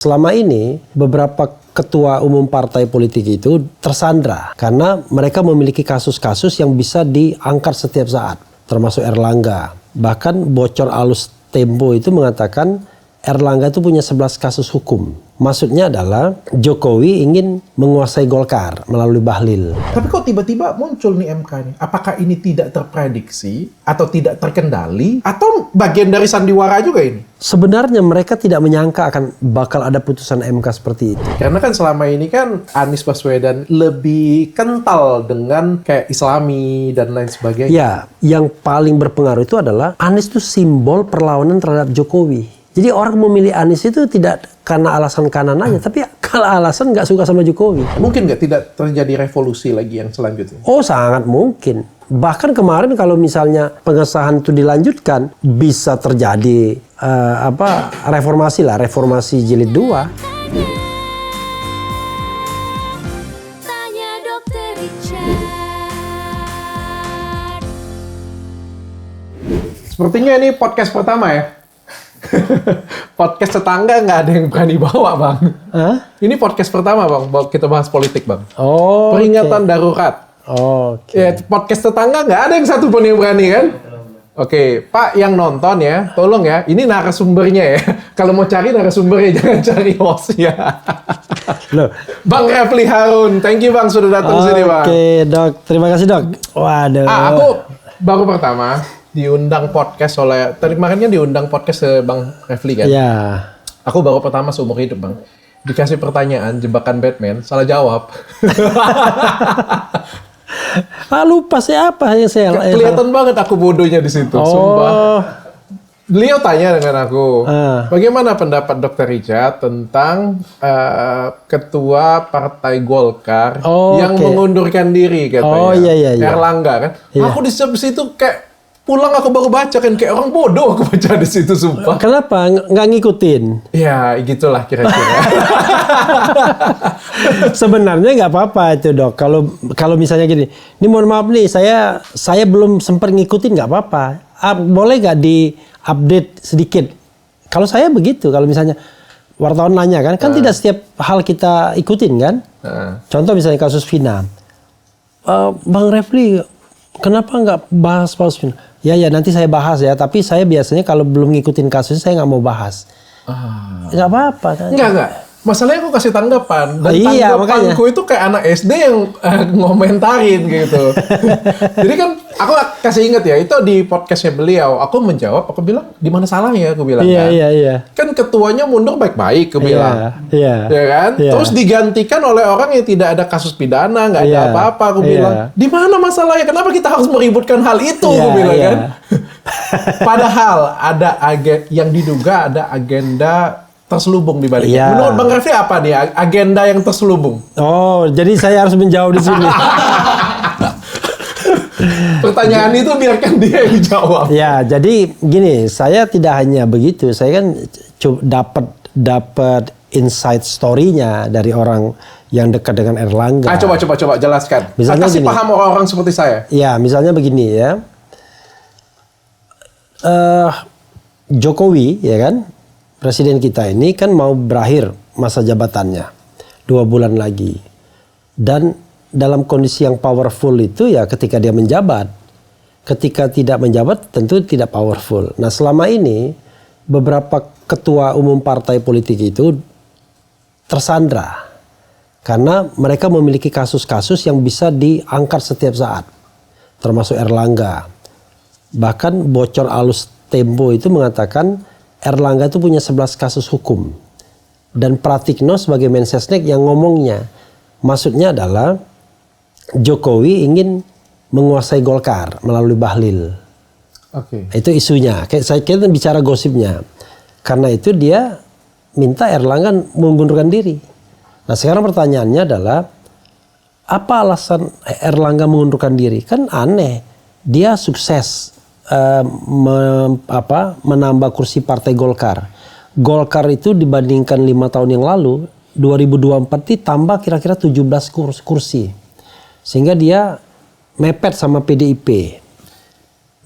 Selama ini beberapa ketua umum partai politik itu tersandra karena mereka memiliki kasus-kasus yang bisa diangkat setiap saat, termasuk Erlangga. Bahkan bocor alus Tempo itu mengatakan Erlangga itu punya 11 kasus hukum. Maksudnya adalah Jokowi ingin menguasai Golkar melalui Bahlil. Tapi kok tiba-tiba muncul nih MK nih? Apakah ini tidak terprediksi atau tidak terkendali atau bagian dari sandiwara juga ini? Sebenarnya mereka tidak menyangka akan bakal ada putusan MK seperti itu. Karena kan selama ini kan Anies Baswedan lebih kental dengan kayak Islami dan lain sebagainya. Ya, yang paling berpengaruh itu adalah Anies itu simbol perlawanan terhadap Jokowi. Jadi orang memilih Anies itu tidak karena alasan kanan aja, tapi kalau alasan nggak suka sama Jokowi. Mungkin nggak tidak terjadi revolusi lagi yang selanjutnya? Oh, sangat mungkin. Bahkan kemarin kalau misalnya pengesahan itu dilanjutkan, bisa terjadi reformasi lah, reformasi jilid 2. Sepertinya ini podcast pertama ya. Podcast tetangga nggak ada yang berani bawa, Bang. Hah? Ini podcast pertama, Bang. Kita bahas politik, Bang. Oh, Peringatan darurat. Oke. Ya, podcast tetangga nggak ada yang satu pun yang berani kan? Oke, Pak yang nonton ya, tolong ya. Ini narasumbernya ya. Kalau mau cari narasumbernya, jangan cari hostnya. Loh. Bang Refli Harun, thank you Bang sudah datang sini, Bang. Oke, Dok. Terima kasih, Dok. Waduh. Aku baru pertama diundang podcast oleh, tadi kemarinnya diundang podcast ke Bang Refli kan? Iya. Aku baru pertama seumur hidup, Bang. Dikasih pertanyaan, jebakan Batman, salah jawab. Lupa siapa yang saya... Kelihatan banget aku bodohnya di situ, sumpah. Beliau tanya dengan aku, bagaimana pendapat Dr. Richard tentang ketua Partai Golkar yang mengundurkan diri katanya. Iya. Erlangga kan. Iya. Aku di situ kayak pulang aku baru baca kan kayak orang bodoh aku baca di situ sumpah. Kenapa nggak ngikutin? Ya gitulah kira-kira. Sebenarnya nggak apa-apa itu, Dok. Kalau misalnya gini, ini mohon maaf nih, saya belum sempat ngikutin, nggak apa-apa. Boleh nggak di-update sedikit? Kalau saya begitu, kalau misalnya wartawan nanya kan tidak setiap hal kita ikutin kan? Contoh misalnya kasus Vina. Bang Refli, kenapa nggak bahas Vina? Ya nanti saya bahas ya, tapi saya biasanya kalau belum ngikutin kasusnya saya nggak mau bahas. Nggak apa-apa kan? Enggak. Masalahnya aku kasih tanggapan. Dan iya, tanggapanku itu kayak anak SD yang ngomentarin gitu. Jadi kan aku kasih ingat ya, itu di podcastnya beliau. Aku menjawab, aku bilang, di mana salahnya? Aku bilang Iya. Kan ketuanya mundur baik-baik, aku bilang. Iya. Ya kan? Iya. Terus digantikan oleh orang yang tidak ada kasus pidana, nggak ada apa-apa, aku bilang. Di mana masalahnya? Kenapa kita harus meributkan hal itu? Aku bilang kan. Padahal ada yang diduga ada agenda terselubung di baliknya. Menurut Bang Refli apa nih agenda yang terselubung? Oh, jadi saya harus menjawab di sini. Pertanyaan itu biarkan dia yang dijawab. Ya, jadi gini, saya tidak hanya begitu, saya kan dapat insight story-nya dari orang yang dekat dengan Erlangga. Coba jelaskan. Misalnya kasih paham orang-orang seperti saya. Ya, misalnya begini ya. Jokowi, ya kan? Presiden kita ini kan mau berakhir masa jabatannya 2 bulan lagi, dan dalam kondisi yang powerful itu ya ketika dia menjabat. Ketika tidak menjabat tentu tidak powerful. Nah, selama ini beberapa ketua umum partai politik itu tersandra karena mereka memiliki kasus-kasus yang bisa diangkat setiap saat, termasuk Erlangga. Bahkan bocor alus Tempo itu mengatakan Erlangga itu punya 11 kasus hukum. Dan Pratikno sebagai Mensesnek yang ngomongnya. Maksudnya adalah Jokowi ingin menguasai Golkar melalui Bahlil. Itu isunya. Saya kira bicara gosipnya. Karena itu dia minta Erlangga mengundurkan diri. Nah, sekarang pertanyaannya adalah apa alasan Erlangga mengundurkan diri? Kan aneh. Dia sukses menambah kursi partai Golkar. Golkar itu dibandingkan 5 tahun yang lalu, 2024 ditambah kira-kira 17 kursi. Sehingga dia mepet sama PDIP.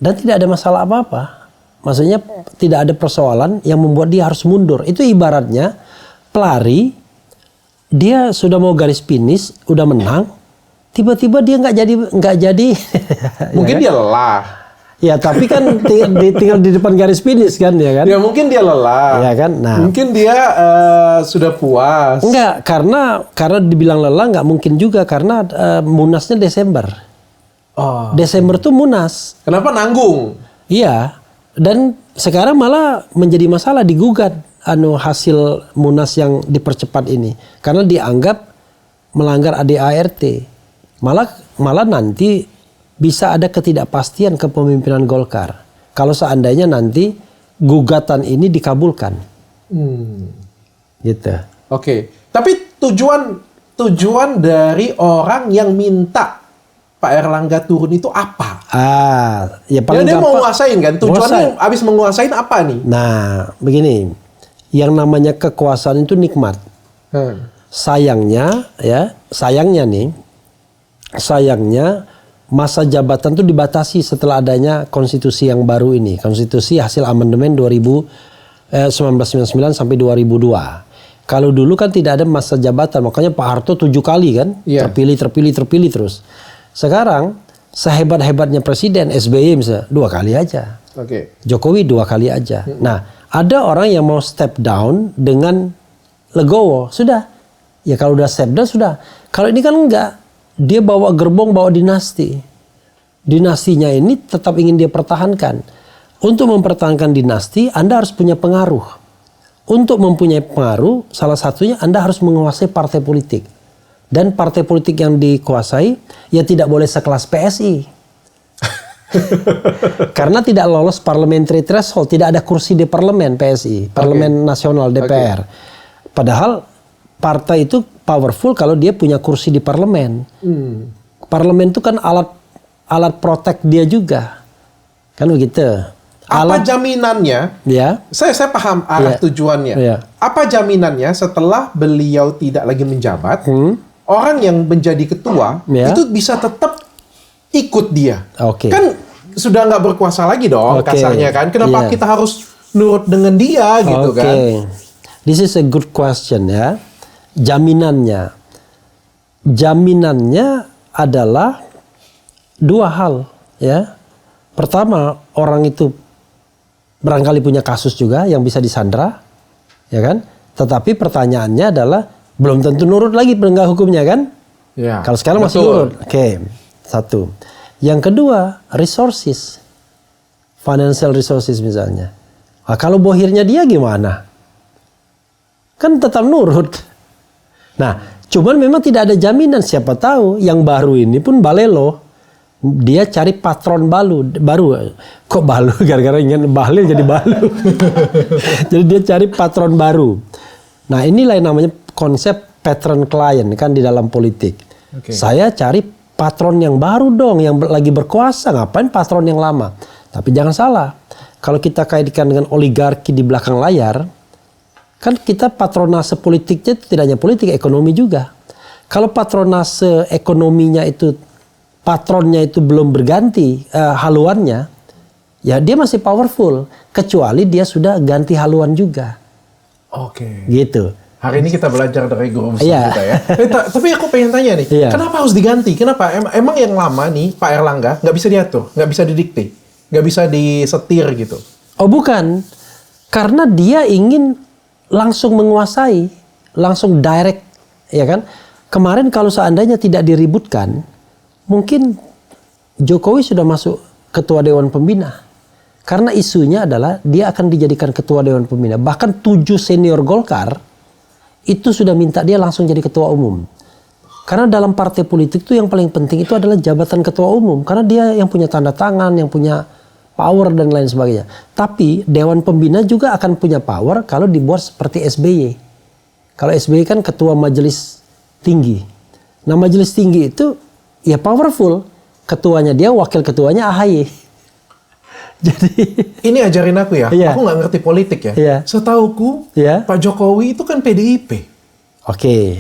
Dan tidak ada masalah apa-apa. Maksudnya tidak ada persoalan yang membuat dia harus mundur. Itu ibaratnya pelari, dia sudah mau garis finish, udah menang, tiba-tiba dia nggak jadi. Mungkin ya kan? dia lelah. Ya tapi kan tinggal di depan garis finish kan, ya kan? Ya mungkin dia lelah. Ya kan? Nah, mungkin dia sudah puas. enggak, karena dibilang lelah nggak mungkin juga karena Munasnya Desember. Oh. Desember tuh Munas. Kenapa nanggung? Iya. Dan sekarang malah menjadi masalah digugat hasil Munas yang dipercepat ini karena dianggap melanggar ADART. Malah nanti bisa ada ketidakpastian kepemimpinan Golkar kalau seandainya nanti gugatan ini dikabulkan. Gitu. Oke. Tapi tujuan dari orang yang minta Pak Erlangga turun itu apa? Ya paling dia mau gampang. nguasain kan? Tujuannya abis menguasain apa nih? Nah, begini. Yang namanya kekuasaan itu nikmat. Sayangnya masa jabatan itu dibatasi setelah adanya konstitusi yang baru ini. Konstitusi hasil amandemen 1999 sampai 2002. Kalau dulu kan tidak ada masa jabatan, makanya Pak Harto 7 kali kan, terpilih terus. Sekarang sehebat-hebatnya presiden SBY misalnya 2 kali aja. Jokowi 2 kali aja. Nah, ada orang yang mau step down dengan legowo, sudah. Ya kalau udah step down sudah. Kalau ini kan enggak, dia bawa gerbong, bawa dinasti. Dinastinya ini tetap ingin dia pertahankan. Untuk mempertahankan dinasti, Anda harus punya pengaruh. Untuk mempunyai pengaruh, salah satunya Anda harus menguasai partai politik. Dan partai politik yang dikuasai, ya tidak boleh sekelas PSI. Karena tidak lolos parliamentary threshold, tidak ada kursi di parlemen PSI, parlemen nasional DPR. Padahal partai itu powerful kalau dia punya kursi di parlemen. Parlemen itu kan alat protek dia juga, kan begitu. Apa jaminannya? Ya. Saya paham arah tujuannya. Apa jaminannya setelah beliau tidak lagi menjabat, orang yang menjadi ketua itu bisa tetap ikut dia? Kan sudah nggak berkuasa lagi dong, kasarnya kan. Kenapa kita harus nurut dengan dia gitu kan? This is a good question ya. Jaminannya adalah 2 hal ya. Pertama, orang itu barangkali punya kasus juga yang bisa disandra, ya kan? Tetapi pertanyaannya adalah belum tentu nurut lagi penegak hukumnya kan? Ya, kalau sekarang masih nurut. Satu. Yang kedua, resources. Financial resources misalnya. Nah, kalau bohirnya dia gimana? Kan tetap nurut. Nah, cuman memang tidak ada jaminan. Siapa tahu yang baru ini pun balelo. Dia cari patron baru. Kok balu? Gara-gara ingin bahlil jadi balu. Jadi dia cari patron baru. Nah, inilah yang namanya konsep patron client kan di dalam politik. Saya cari patron yang baru dong, yang lagi berkuasa. Ngapain patron yang lama? Tapi jangan salah. Kalau kita kaitkan dengan oligarki di belakang layar, kan kita patronase politiknya tidak hanya politik, ekonomi juga. Kalau patronase ekonominya itu, patronnya itu belum berganti haluannya, ya dia masih powerful. Kecuali dia sudah ganti haluan juga. Gitu. Hari ini kita belajar dari guru besar kita ya. Tapi aku pengen tanya nih, kenapa harus diganti? Kenapa? Emang yang lama nih, Pak Erlangga, nggak bisa diatur, nggak bisa didikte, nggak bisa disetir gitu? Oh bukan, karena dia ingin langsung menguasai, langsung direct, ya kan? Kemarin kalau seandainya tidak diributkan, mungkin Jokowi sudah masuk ketua Dewan Pembina. Karena isunya adalah dia akan dijadikan ketua Dewan Pembina. Bahkan 7 senior Golkar itu sudah minta dia langsung jadi ketua umum. Karena dalam partai politik itu yang paling penting itu adalah jabatan ketua umum. Karena dia yang punya tanda tangan, yang punya power dan lain sebagainya. Tapi Dewan Pembina juga akan punya power kalau dibuat seperti SBY. Kalau SBY kan ketua majelis tinggi. Nah majelis tinggi itu ya powerful. Ketuanya dia, wakil ketuanya AHY. Jadi ini ajarin aku ya. Aku nggak ngerti politik ya. Setauku Pak Jokowi itu kan PDIP.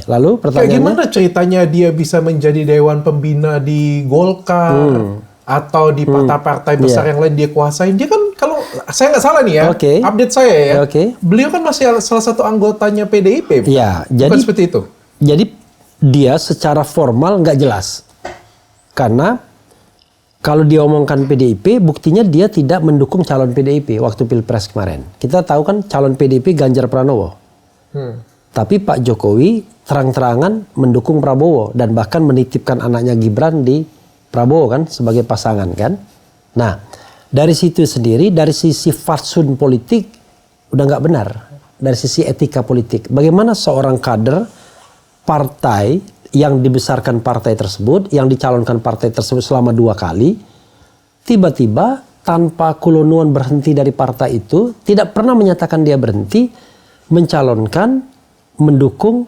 Lalu pertanyaannya? Kayak gimana ceritanya dia bisa menjadi Dewan Pembina di Golkar atau di partai-partai besar yang lain dia kuasain? Dia kan kalau saya nggak salah nih ya, Oke. update saya ya. Oke. Beliau kan masih salah satu anggotanya PDIP. Iya, Bukan jadi seperti itu. Jadi dia secara formal nggak jelas. Karena kalau dia omongkan PDIP, buktinya dia tidak mendukung calon PDIP waktu Pilpres kemarin. Kita tahu kan calon PDIP Ganjar Pranowo. Tapi Pak Jokowi terang-terangan mendukung Prabowo dan bahkan menitipkan anaknya Gibran di Prabowo kan sebagai pasangan kan. Nah, dari situ sendiri, dari sisi fatsun politik udah nggak benar. Dari sisi etika politik, bagaimana seorang kader partai yang dibesarkan partai tersebut, yang dicalonkan partai tersebut selama 2 kali, tiba-tiba tanpa kulonuan berhenti dari partai itu, tidak pernah menyatakan dia berhenti, mencalonkan, mendukung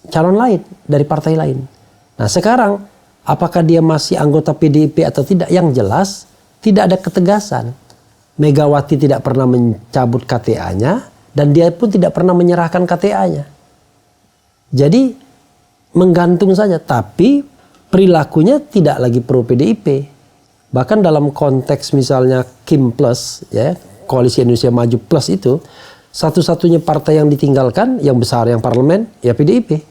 calon lain dari partai lain. Nah sekarang, apakah dia masih anggota PDIP atau tidak? Yang jelas, tidak ada ketegasan. Megawati tidak pernah mencabut KTA-nya, dan dia pun tidak pernah menyerahkan KTA-nya. Jadi, menggantung saja, tapi perilakunya tidak lagi pro PDIP. Bahkan dalam konteks misalnya Kim Plus, ya, Koalisi Indonesia Maju Plus itu, satu-satunya partai yang ditinggalkan, yang besar, yang parlemen, ya PDIP.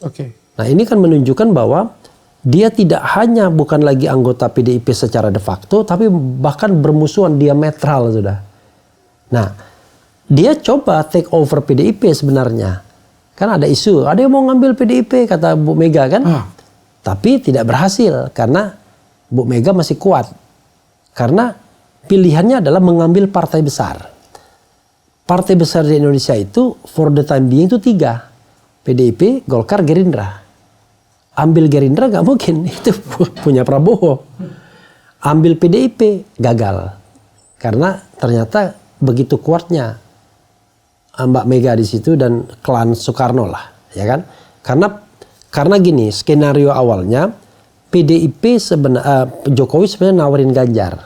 Oke. Nah ini kan menunjukkan bahwa dia tidak hanya bukan lagi anggota PDIP secara de facto, tapi bahkan bermusuhan diametral sudah. Nah, dia coba take over PDIP sebenarnya. Kan ada isu, ada yang mau ngambil PDIP kata Bu Mega kan. Tapi tidak berhasil karena Bu Mega masih kuat. Karena pilihannya adalah mengambil partai besar. Partai besar di Indonesia itu for the time being itu 3. PDIP, Golkar, Gerindra. Ambil Gerindra nggak mungkin, itu punya Prabowo. Ambil PDIP, gagal. Karena ternyata begitu kuatnya Mbak Mega di situ dan klan Soekarno lah, ya kan? Karena gini, skenario awalnya PDIP Jokowi sebenarnya nawarin Ganjar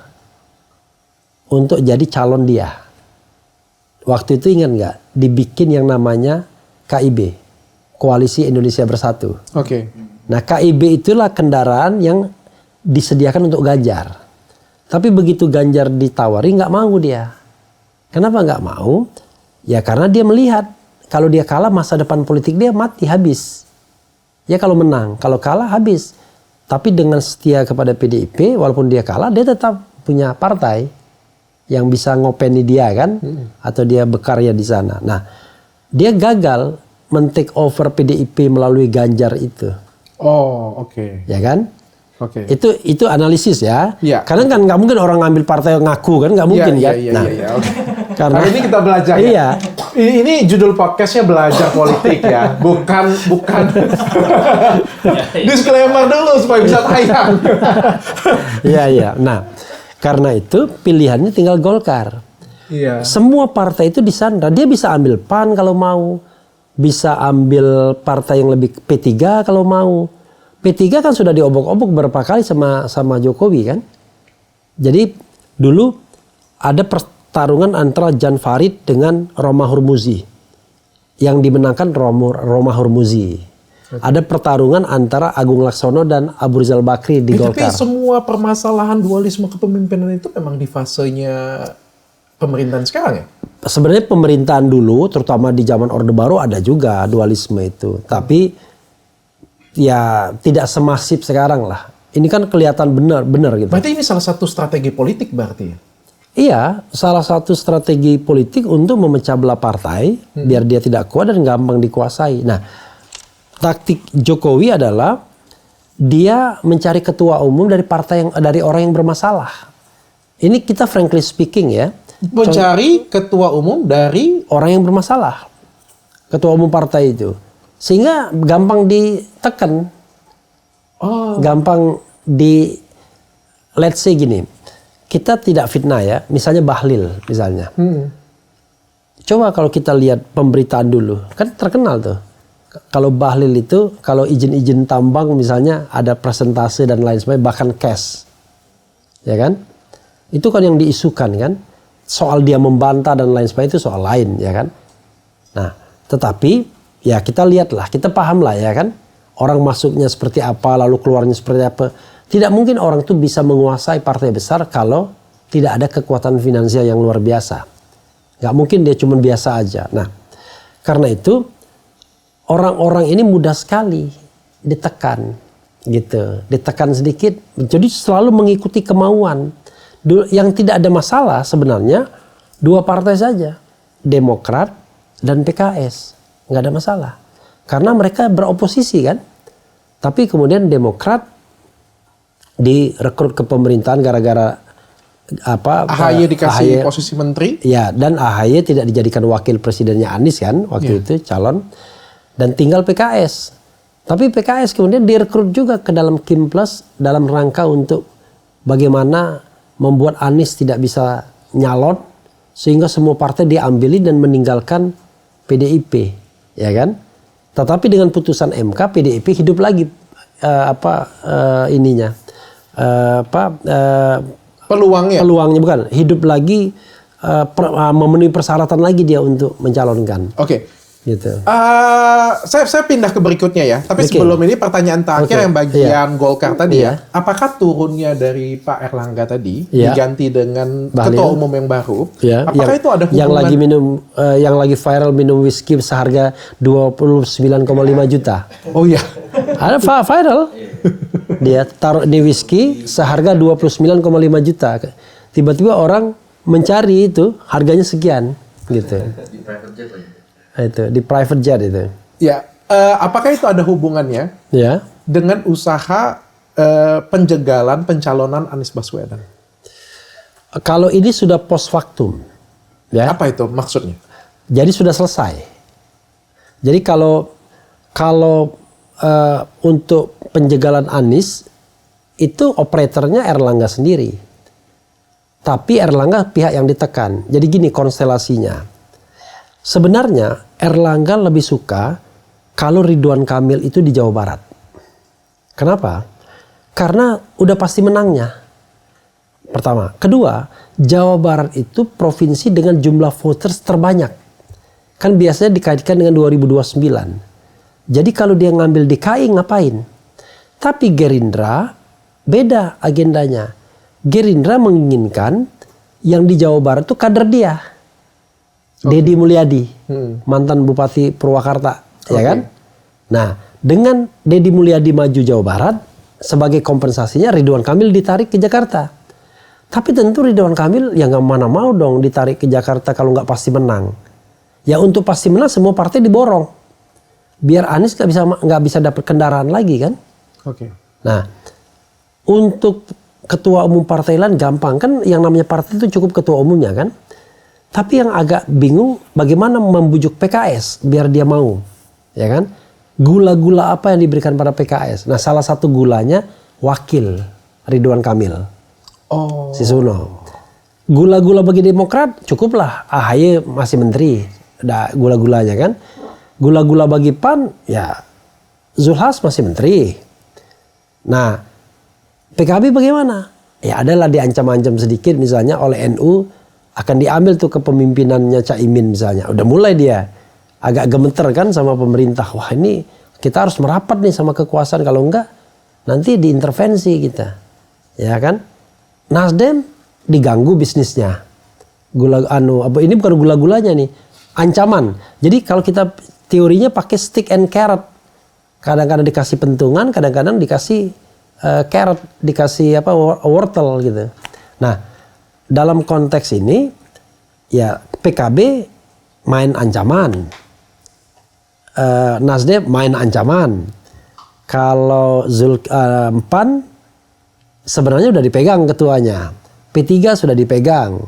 untuk jadi calon dia. Waktu itu ingat nggak? Dibikin yang namanya KIB, Koalisi Indonesia Bersatu. Oke. Nah KIB itulah kendaraan yang disediakan untuk Ganjar. Tapi begitu Ganjar ditawari nggak mau dia. Kenapa nggak mau? Ya karena dia melihat kalau dia kalah masa depan politik dia mati habis. Ya kalau menang, kalau kalah habis. Tapi dengan setia kepada PDIP, walaupun dia kalah, dia tetap punya partai yang bisa ngopeni dia kan, atau dia berkarya di sana. Nah, dia gagal men-take over PDIP melalui Ganjar itu. Oh, oke. Ya kan? Oke. Itu analisis ya. Iya. Karena kan nggak mungkin orang ngambil partai yang ngaku kan, nggak mungkin kan. Iya, oke. Karena Hari ini kita belajar ya. Iya. Ini judul podcastnya belajar politik ya, bukan. Disclaimer dulu supaya bisa tayang. Iya. Nah, karena itu pilihannya tinggal Golkar. Iya. Semua partai itu disandra. Dia bisa ambil PAN kalau mau, bisa ambil partai yang lebih P3 kalau mau. P3 kan sudah diobok-obok beberapa kali sama Jokowi kan. Jadi dulu ada pertarungan antara Jan Farid dengan Roma Hurmuzi. Yang dimenangkan Roma Hurmuzi. Okay. Ada pertarungan antara Agung Laksono dan Abu Rizal Bakri di Golkar. Tapi semua permasalahan dualisme kepemimpinan itu memang di fasenya pemerintahan sekarang ya? Sebenarnya pemerintahan dulu, terutama di zaman Orde Baru ada juga dualisme itu. Tapi ya tidak semasif sekarang lah. Ini kan kelihatan benar gitu. Berarti ini salah satu strategi politik berarti ya? Iya, salah satu strategi politik untuk memecah belah partai biar dia tidak kuat dan gampang dikuasai. Nah, taktik Jokowi adalah dia mencari ketua umum dari partai dari orang yang bermasalah. Ini kita frankly speaking ya. Mencari ketua umum dari orang yang bermasalah. Ketua umum partai itu. Sehingga gampang ditekan. Gampang let's say gini. Kita tidak fitnah ya, misalnya Bahlil misalnya. Coba kalau kita lihat pemberitaan dulu, kan terkenal tuh. Kalau Bahlil itu, kalau izin-izin tambang misalnya ada presentase dan lain sebagainya, bahkan cash. Ya kan? Itu kan yang diisukan kan. Soal dia membantah dan lain sebagainya itu soal lain ya kan. Nah, tetapi ya kita lihatlah, kita paham lah ya kan. Orang masuknya seperti apa, lalu keluarnya seperti apa. Tidak mungkin orang itu bisa menguasai partai besar kalau tidak ada kekuatan finansial yang luar biasa. Nggak mungkin dia cuma biasa aja. Nah, karena itu orang-orang ini mudah sekali ditekan, gitu, ditekan sedikit. Jadi selalu mengikuti kemauan. Yang tidak ada masalah sebenarnya dua partai saja, Demokrat dan PKS, nggak ada masalah, karena mereka beroposisi kan. Tapi kemudian Demokrat direkrut ke pemerintahan gara-gara apa? AHY dikasih posisi menteri. Ya, dan AHY tidak dijadikan wakil presidennya Anies kan waktu itu calon, dan tinggal PKS. Tapi PKS kemudian direkrut juga ke dalam Kim Plus dalam rangka untuk bagaimana membuat Anies tidak bisa nyalon, sehingga semua partai diambilin dan meninggalkan PDIP, ya kan? Tetapi dengan putusan MK, PDIP hidup lagi peluangnya bukan hidup lagi, memenuhi persyaratan lagi dia untuk mencalonkan. Oke. Gitu. Saya pindah ke berikutnya ya. Tapi sebelum ini pertanyaan terakhir yang bagian Golkar tadi ya. Apakah turunnya dari Pak Erlangga tadi diganti dengan ketua umum yang baru? Apakah itu ada hubungan? Yang lagi viral minum whisky seharga 29,5 juta. Oh iya. Ada viral. Dia taruh di whisky seharga 29,5 juta. Tiba-tiba orang mencari itu harganya sekian gitu. Di private jet aja. Itu di private jet itu. Ya, apakah itu ada hubungannya dengan usaha penjegalan pencalonan Anies Baswedan? Kalau ini sudah post factum, ya. Apa itu maksudnya? Jadi sudah selesai. Jadi kalau untuk penjegalan Anies itu operatornya Erlangga sendiri. Tapi Erlangga pihak yang ditekan. Jadi gini konstelasinya. Sebenarnya Erlangga lebih suka kalau Ridwan Kamil itu di Jawa Barat. Kenapa? Karena udah pasti menangnya. Pertama. Kedua, Jawa Barat itu provinsi dengan jumlah voters terbanyak. Kan biasanya dikaitkan dengan 2029. Jadi kalau dia ngambil DKI ngapain? Tapi Gerindra beda agendanya. Gerindra menginginkan yang di Jawa Barat itu kader dia. Deddy Mulyadi, mantan Bupati Purwakarta, ya kan? Nah, dengan Deddy Mulyadi maju Jawa Barat, sebagai kompensasinya Ridwan Kamil ditarik ke Jakarta. Tapi tentu Ridwan Kamil ya nggak mana mau dong ditarik ke Jakarta kalau nggak pasti menang. Ya untuk pasti menang semua partai diborong, biar Anies nggak bisa dapat kendaraan lagi kan? Oke. Nah, untuk ketua umum partai lain gampang kan, yang namanya partai itu cukup ketua umumnya kan? Tapi yang agak bingung bagaimana membujuk PKS biar dia mau, ya kan? Gula-gula apa yang diberikan pada PKS? Nah, salah satu gulanya wakil Ridwan Kamil, Sisuno. Gula-gula bagi Demokrat cukuplah, AHY masih menteri, ada gula-gulanya kan? Gula-gula bagi PAN, ya Zulhas masih menteri. Nah, PKB bagaimana? Ya adalah diancam-ancam sedikit misalnya oleh NU. Akan diambil tuh kepemimpinannya Caimin misalnya. Udah mulai dia agak gemeter kan sama pemerintah. Wah ini kita harus merapat nih sama kekuasaan. Kalau enggak nanti diintervensi kita. Ya kan? Nasdem diganggu bisnisnya. Ini bukan gula-gulanya nih. Ancaman. Jadi kalau kita teorinya pakai stick and carrot. Kadang-kadang dikasih pentungan, kadang-kadang dikasih carrot, dikasih wortel gitu. Nah, dalam konteks ini ya PKB main ancaman, Nasdem main ancaman. Kalau PAN sebenarnya udah dipegang ketuanya, P3 sudah dipegang,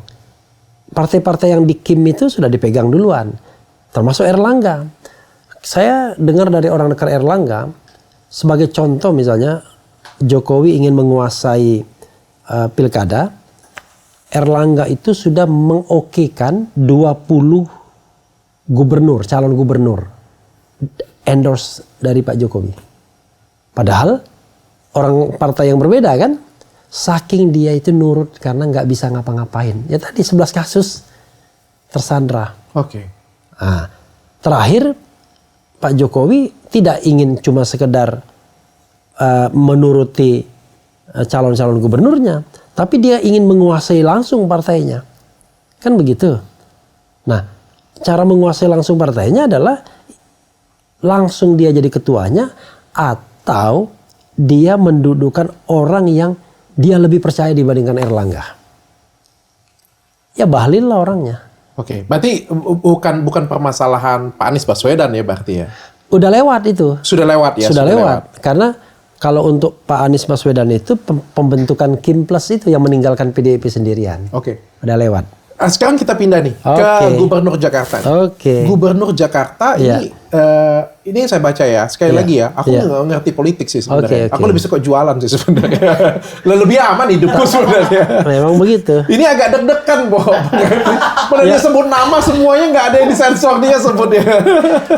partai-partai yang di Kim itu sudah dipegang duluan, termasuk Erlangga. Saya dengar dari orang dekat Erlangga, sebagai contoh misalnya Jokowi ingin menguasai pilkada. Erlangga itu sudah mengokekan 20 gubernur, calon gubernur endorse dari Pak Jokowi. Padahal orang partai yang berbeda kan, saking dia itu nurut karena nggak bisa ngapa-ngapain. Ya tadi 11 kasus tersandra. Oke. Nah, terakhir Pak Jokowi tidak ingin cuma sekedar menuruti calon-calon gubernurnya, Tapi dia ingin menguasai langsung partainya. Kan begitu. Nah, cara menguasai langsung partainya adalah langsung dia jadi ketuanya atau dia mendudukan orang yang dia lebih percaya dibandingkan Erlangga. Ya Bahlil lah orangnya. Oke, berarti bukan permasalahan Pak Anies Baswedan ya berarti ya? Udah lewat itu. Sudah lewat ya? Sudah lewat. Karena kalau untuk Pak Anies Baswedan itu pembentukan Kim Plus itu yang meninggalkan PDIP sendirian. Oke. Udah lewat. Sekarang kita pindah nih ke Gubernur Jakarta. Oke. Gubernur Jakarta ini saya baca ya. Sekali lagi ya, aku nggak ngerti politik sih sebenarnya. Aku lebih suka jualan sih sebenarnya. Lebih aman hidupku sebenarnya. Memang begitu. Ini agak deg-degan, Bo. Pada dia sebut nama semuanya nggak ada yang disensor dia sebutnya.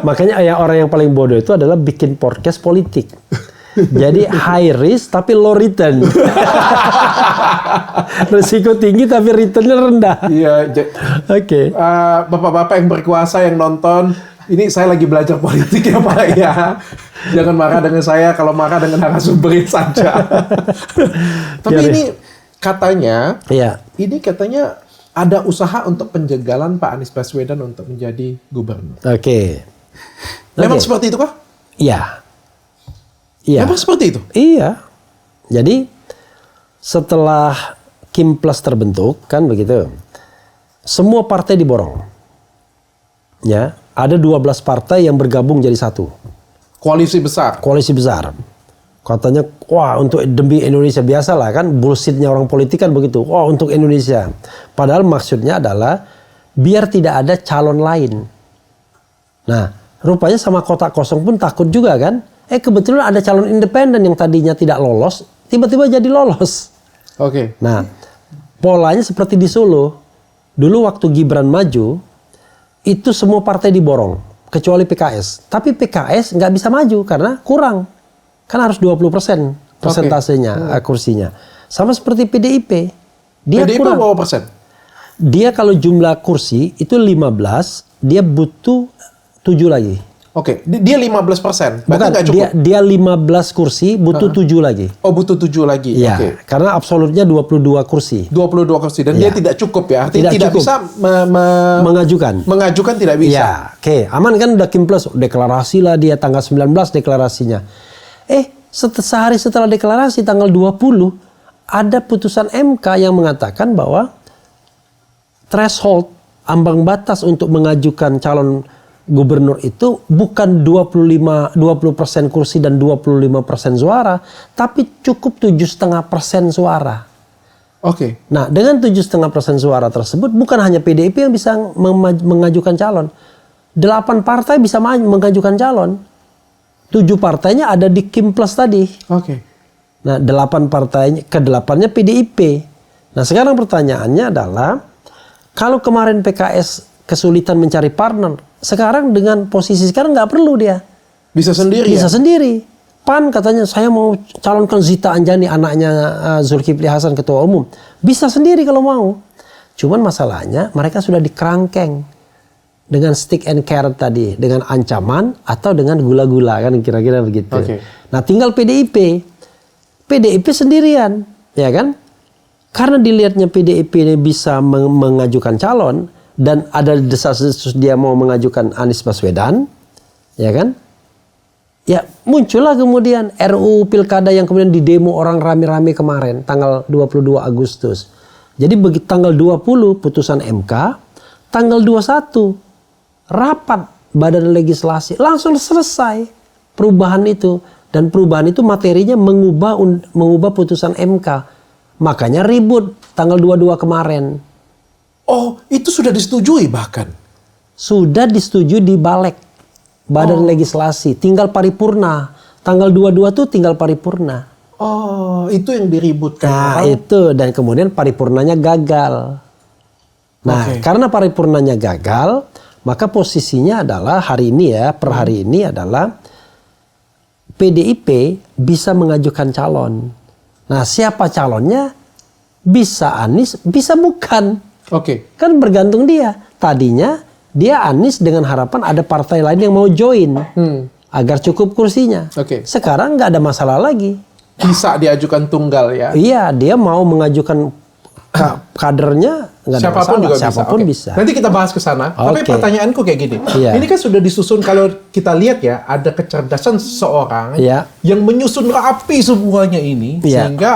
Makanya orang yang paling bodoh itu adalah bikin podcast politik. Jadi high risk tapi low return. Risiko tinggi tapi returnnya rendah. Iya. Oke. Bapak-bapak yang berkuasa yang nonton, ini saya lagi belajar politik ya Pak ya. Jangan marah dengan saya, kalau marah dengan narasumber saja. Tapi ini katanya, ini katanya ada usaha untuk penjagalan Pak Anies Baswedan untuk menjadi gubernur. Oke. Memang seperti itu kah? Iya. Iya. Memang seperti itu? Iya. Jadi setelah Kim Plus terbentuk kan begitu. Semua partai diborong. Ya, ada 12 partai yang bergabung jadi satu. Koalisi besar. Koalisi besar. Katanya, wah untuk demi Indonesia, biasalah kan bullshitnya orang politik kan begitu. Wah untuk Indonesia. Padahal maksudnya adalah biar tidak ada calon lain. Nah, rupanya sama kotak kosong pun takut juga kan. Kebetulan ada calon independen yang tadinya tidak lolos, tiba-tiba jadi lolos. Oke. Nah, polanya seperti di Solo. Dulu waktu Gibran maju, itu semua partai diborong, kecuali PKS. Tapi PKS nggak bisa maju karena kurang. Kan harus 20% persentasenya, kursinya. Sama seperti PDIP. Dia PDIP kurang. berapa persen? Dia kalau jumlah kursi itu 15, dia butuh 7 lagi. Oke, dia 15%. Bukan, nggak cukup. dia 15 kursi, butuh 7 lagi. Oh, butuh 7 lagi. Iya, Oke. karena absolutnya 22 kursi. 22 kursi dan dia tidak cukup ya. Artinya tidak cukup. bisa mengajukan. Mengajukan tidak bisa. Ya, oke. Aman kan udah Kim Plus, deklarasi lah dia tanggal 19 deklarasinya. Sehari setelah deklarasi tanggal 20 ada putusan MK yang mengatakan bahwa threshold ambang batas untuk mengajukan calon gubernur itu bukan 20% kursi dan 25% suara, tapi cukup 7,5% suara. Oke. Nah, dengan 7,5% suara tersebut bukan hanya PDIP yang bisa mengajukan calon. 8 partai bisa mengajukan calon. 7 partainya ada di Kim Plus tadi. Oke. Nah, 8 partainya, ke-8-nya PDIP. Nah, sekarang pertanyaannya adalah, kalau kemarin PKS kesulitan mencari partner, sekarang dengan posisi sekarang nggak perlu dia. Bisa sendiri Bisa ya? sendiri. PAN katanya saya mau calonkan Zita Anjani, anaknya Zulkifli Hasan ketua umum. Bisa sendiri kalau mau. Cuman masalahnya mereka sudah dikerangkeng dengan stick and carrot tadi, dengan ancaman atau dengan gula-gula kan kira-kira begitu. Oke. Nah, tinggal PDIP. PDIP sendirian, ya kan? Karena dilihatnya PDIP ini bisa mengajukan calon dan ada desas-desus dia mau mengajukan Anies Baswedan, ya kan? Ya, muncullah kemudian RUU Pilkada yang kemudian didemo orang rame-rame kemarin tanggal 22 Agustus. Jadi begitu tanggal 20 putusan MK, tanggal 21 rapat Badan Legislasi langsung selesai perubahan itu, dan perubahan itu materinya mengubah putusan MK. Makanya ribut tanggal 22 kemarin. Oh, itu sudah disetujui bahkan. Sudah disetujui di Balek Badan Legislasi, tinggal paripurna. Tanggal 22 tuh tinggal paripurna. Oh, itu yang diributkan. Nah, itu, dan kemudian paripurnanya gagal. Nah, karena paripurnanya gagal, maka posisinya adalah hari ini ya, per hari ini adalah PDIP bisa mengajukan calon. Nah, siapa calonnya? Bisa Anies, bisa bukan. Oke. Kan bergantung dia. Tadinya dia Anies dengan harapan ada partai lain yang mau join agar cukup kursinya. Oke. Sekarang nggak ada masalah lagi. bisa diajukan tunggal ya. Iya, dia mau mengajukan kadernya nggak ada Siapapun masalah. juga Siapapun Oke. bisa. Nanti kita bahas ke sana. Tapi Oke. pertanyaanku kayak gini. Iya. Ini kan sudah disusun, kalau kita lihat ya, ada kecerdasan seseorang Iya. yang menyusun rapi semuanya ini, Iya. sehingga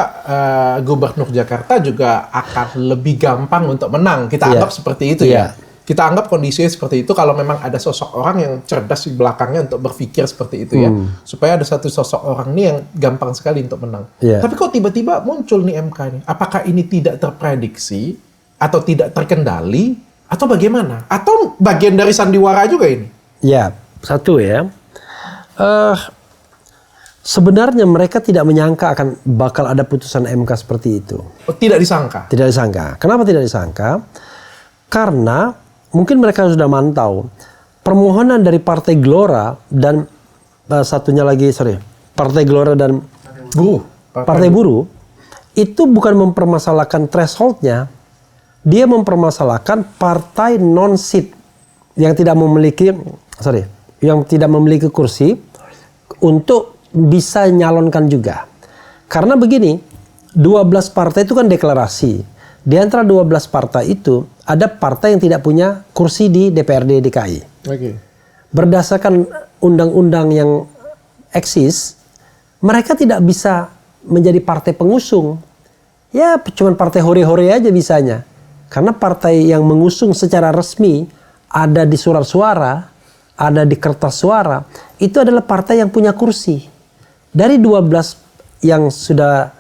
Gubernur Jakarta juga akan lebih gampang untuk menang. Kita Iya. anggap seperti itu Iya. ya. Kita anggap kondisinya seperti itu kalau memang ada sosok orang yang cerdas di belakangnya untuk berpikir seperti itu ya. Supaya ada satu sosok orang nih yang gampang sekali untuk menang. Iya. Tapi kok tiba-tiba muncul nih MK ini? Apakah ini tidak terprediksi atau tidak terkendali atau bagaimana? Atau bagian dari sandiwara juga ini? Ya, satu ya. Sebenarnya mereka tidak menyangka akan bakal ada putusan MK seperti itu. Oh, tidak disangka. Tidak disangka. Kenapa tidak disangka? Karena mungkin mereka sudah mantau permohonan dari Partai Gelora dan Partai Gelora dan Partai Buruh itu bukan mempermasalahkan thresholdnya, dia mempermasalahkan partai non-seat yang tidak memiliki kursi untuk bisa nyalonkan juga. Karena begini, 12 partai itu kan deklarasi. Di antara 12 partai itu ada partai yang tidak punya kursi di DPRD DKI. Oke. Berdasarkan undang-undang yang eksis, mereka tidak bisa menjadi partai pengusung. Ya, cuma partai hore-hore aja bisanya. Karena partai yang mengusung secara resmi ada di surat suara, ada di kertas suara, itu adalah partai yang punya kursi. Dari 12 yang sudah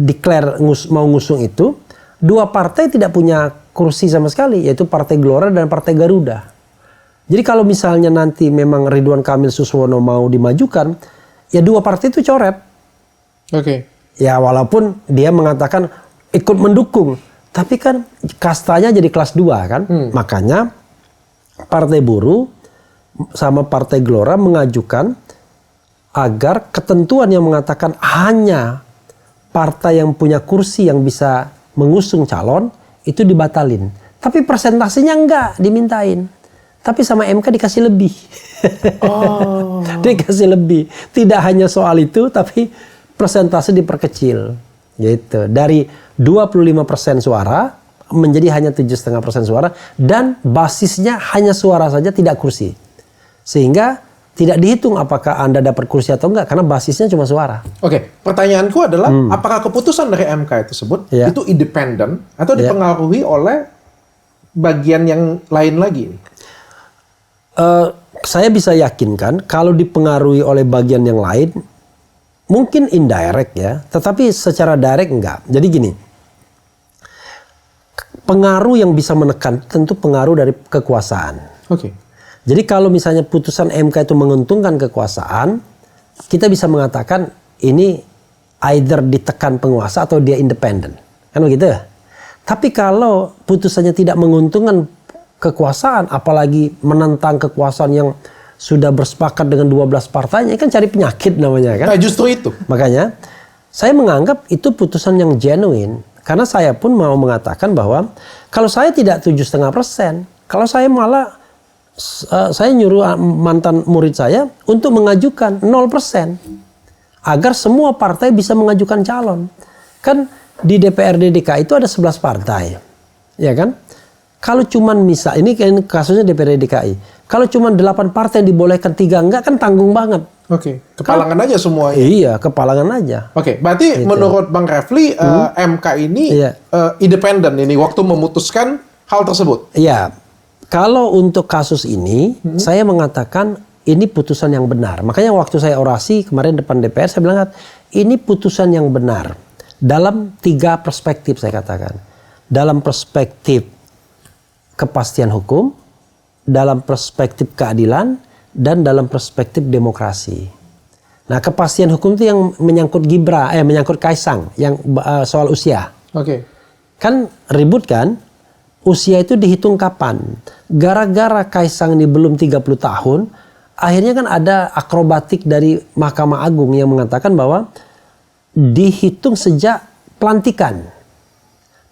declare mau ngusung itu, 2 partai tidak punya kursi sama sekali, yaitu Partai Gelora dan Partai Garuda. Jadi kalau misalnya nanti memang Ridwan Kamil Suswono mau dimajukan, ya 2 partai itu coret. Oke. Ya walaupun dia mengatakan ikut mendukung, tapi kan kastanya jadi kelas 2 kan. Makanya Partai Buruh sama Partai Gelora mengajukan agar ketentuan yang mengatakan hanya partai yang punya kursi yang bisa mengusung calon itu dibatalin. Tapi persentasenya enggak dimintain. Tapi sama MK dikasih lebih. Oh. Dikasih lebih. Tidak hanya soal itu, tapi persentase diperkecil. Gitu. Dari 25% suara menjadi hanya 7,5% suara. Dan basisnya hanya suara saja, tidak kursi. Sehingga tidak dihitung apakah Anda dapat kursi atau enggak, karena basisnya cuma suara. Oke, pertanyaanku adalah apakah keputusan dari MK tersebut itu independen atau dipengaruhi oleh bagian yang lain lagi? Saya bisa yakinkan kalau dipengaruhi oleh bagian yang lain, mungkin indirect ya, tetapi secara direct enggak. Jadi gini, pengaruh yang bisa menekan tentu pengaruh dari kekuasaan. Oke. Jadi kalau misalnya putusan MK itu menguntungkan kekuasaan, kita bisa mengatakan ini either ditekan penguasa atau dia independen. Kan begitu? Tapi kalau putusannya tidak menguntungkan kekuasaan, apalagi menentang kekuasaan yang sudah bersepakat dengan 12 partainya, kan cari penyakit namanya kan? Nah, justru itu. Makanya saya menganggap itu putusan yang genuine. Karena saya pun mau mengatakan bahwa kalau saya tidak 7,5%, kalau saya malah saya nyuruh mantan murid saya untuk mengajukan 0%. Agar semua partai bisa mengajukan calon. Kan di DPRD DKI itu ada 11 partai. Ya kan? Kalau cuman ini kasusnya DPRD DKI. Kalau cuman 8 partai yang dibolehkan, 3 enggak, kan tanggung banget. Oke. Kepalangan aja semuanya. Iya, kepalangan aja. Oke, berarti menurut Bang Refli, MK ini independen ini waktu memutuskan hal tersebut. Iya. Kalau untuk kasus ini, saya mengatakan ini putusan yang benar. Makanya waktu saya orasi kemarin depan DPR, saya bilang ini putusan yang benar. Dalam 3 perspektif saya katakan. Dalam perspektif kepastian hukum, dalam perspektif keadilan, dan dalam perspektif demokrasi. Nah, kepastian hukum itu yang menyangkut menyangkut Kaisang, yang soal usia. Oke. Kan ribut kan? Usia itu dihitung kapan? Gara-gara Kaisang ini belum 30 tahun, akhirnya kan ada akrobatik dari Mahkamah Agung yang mengatakan bahwa dihitung sejak pelantikan.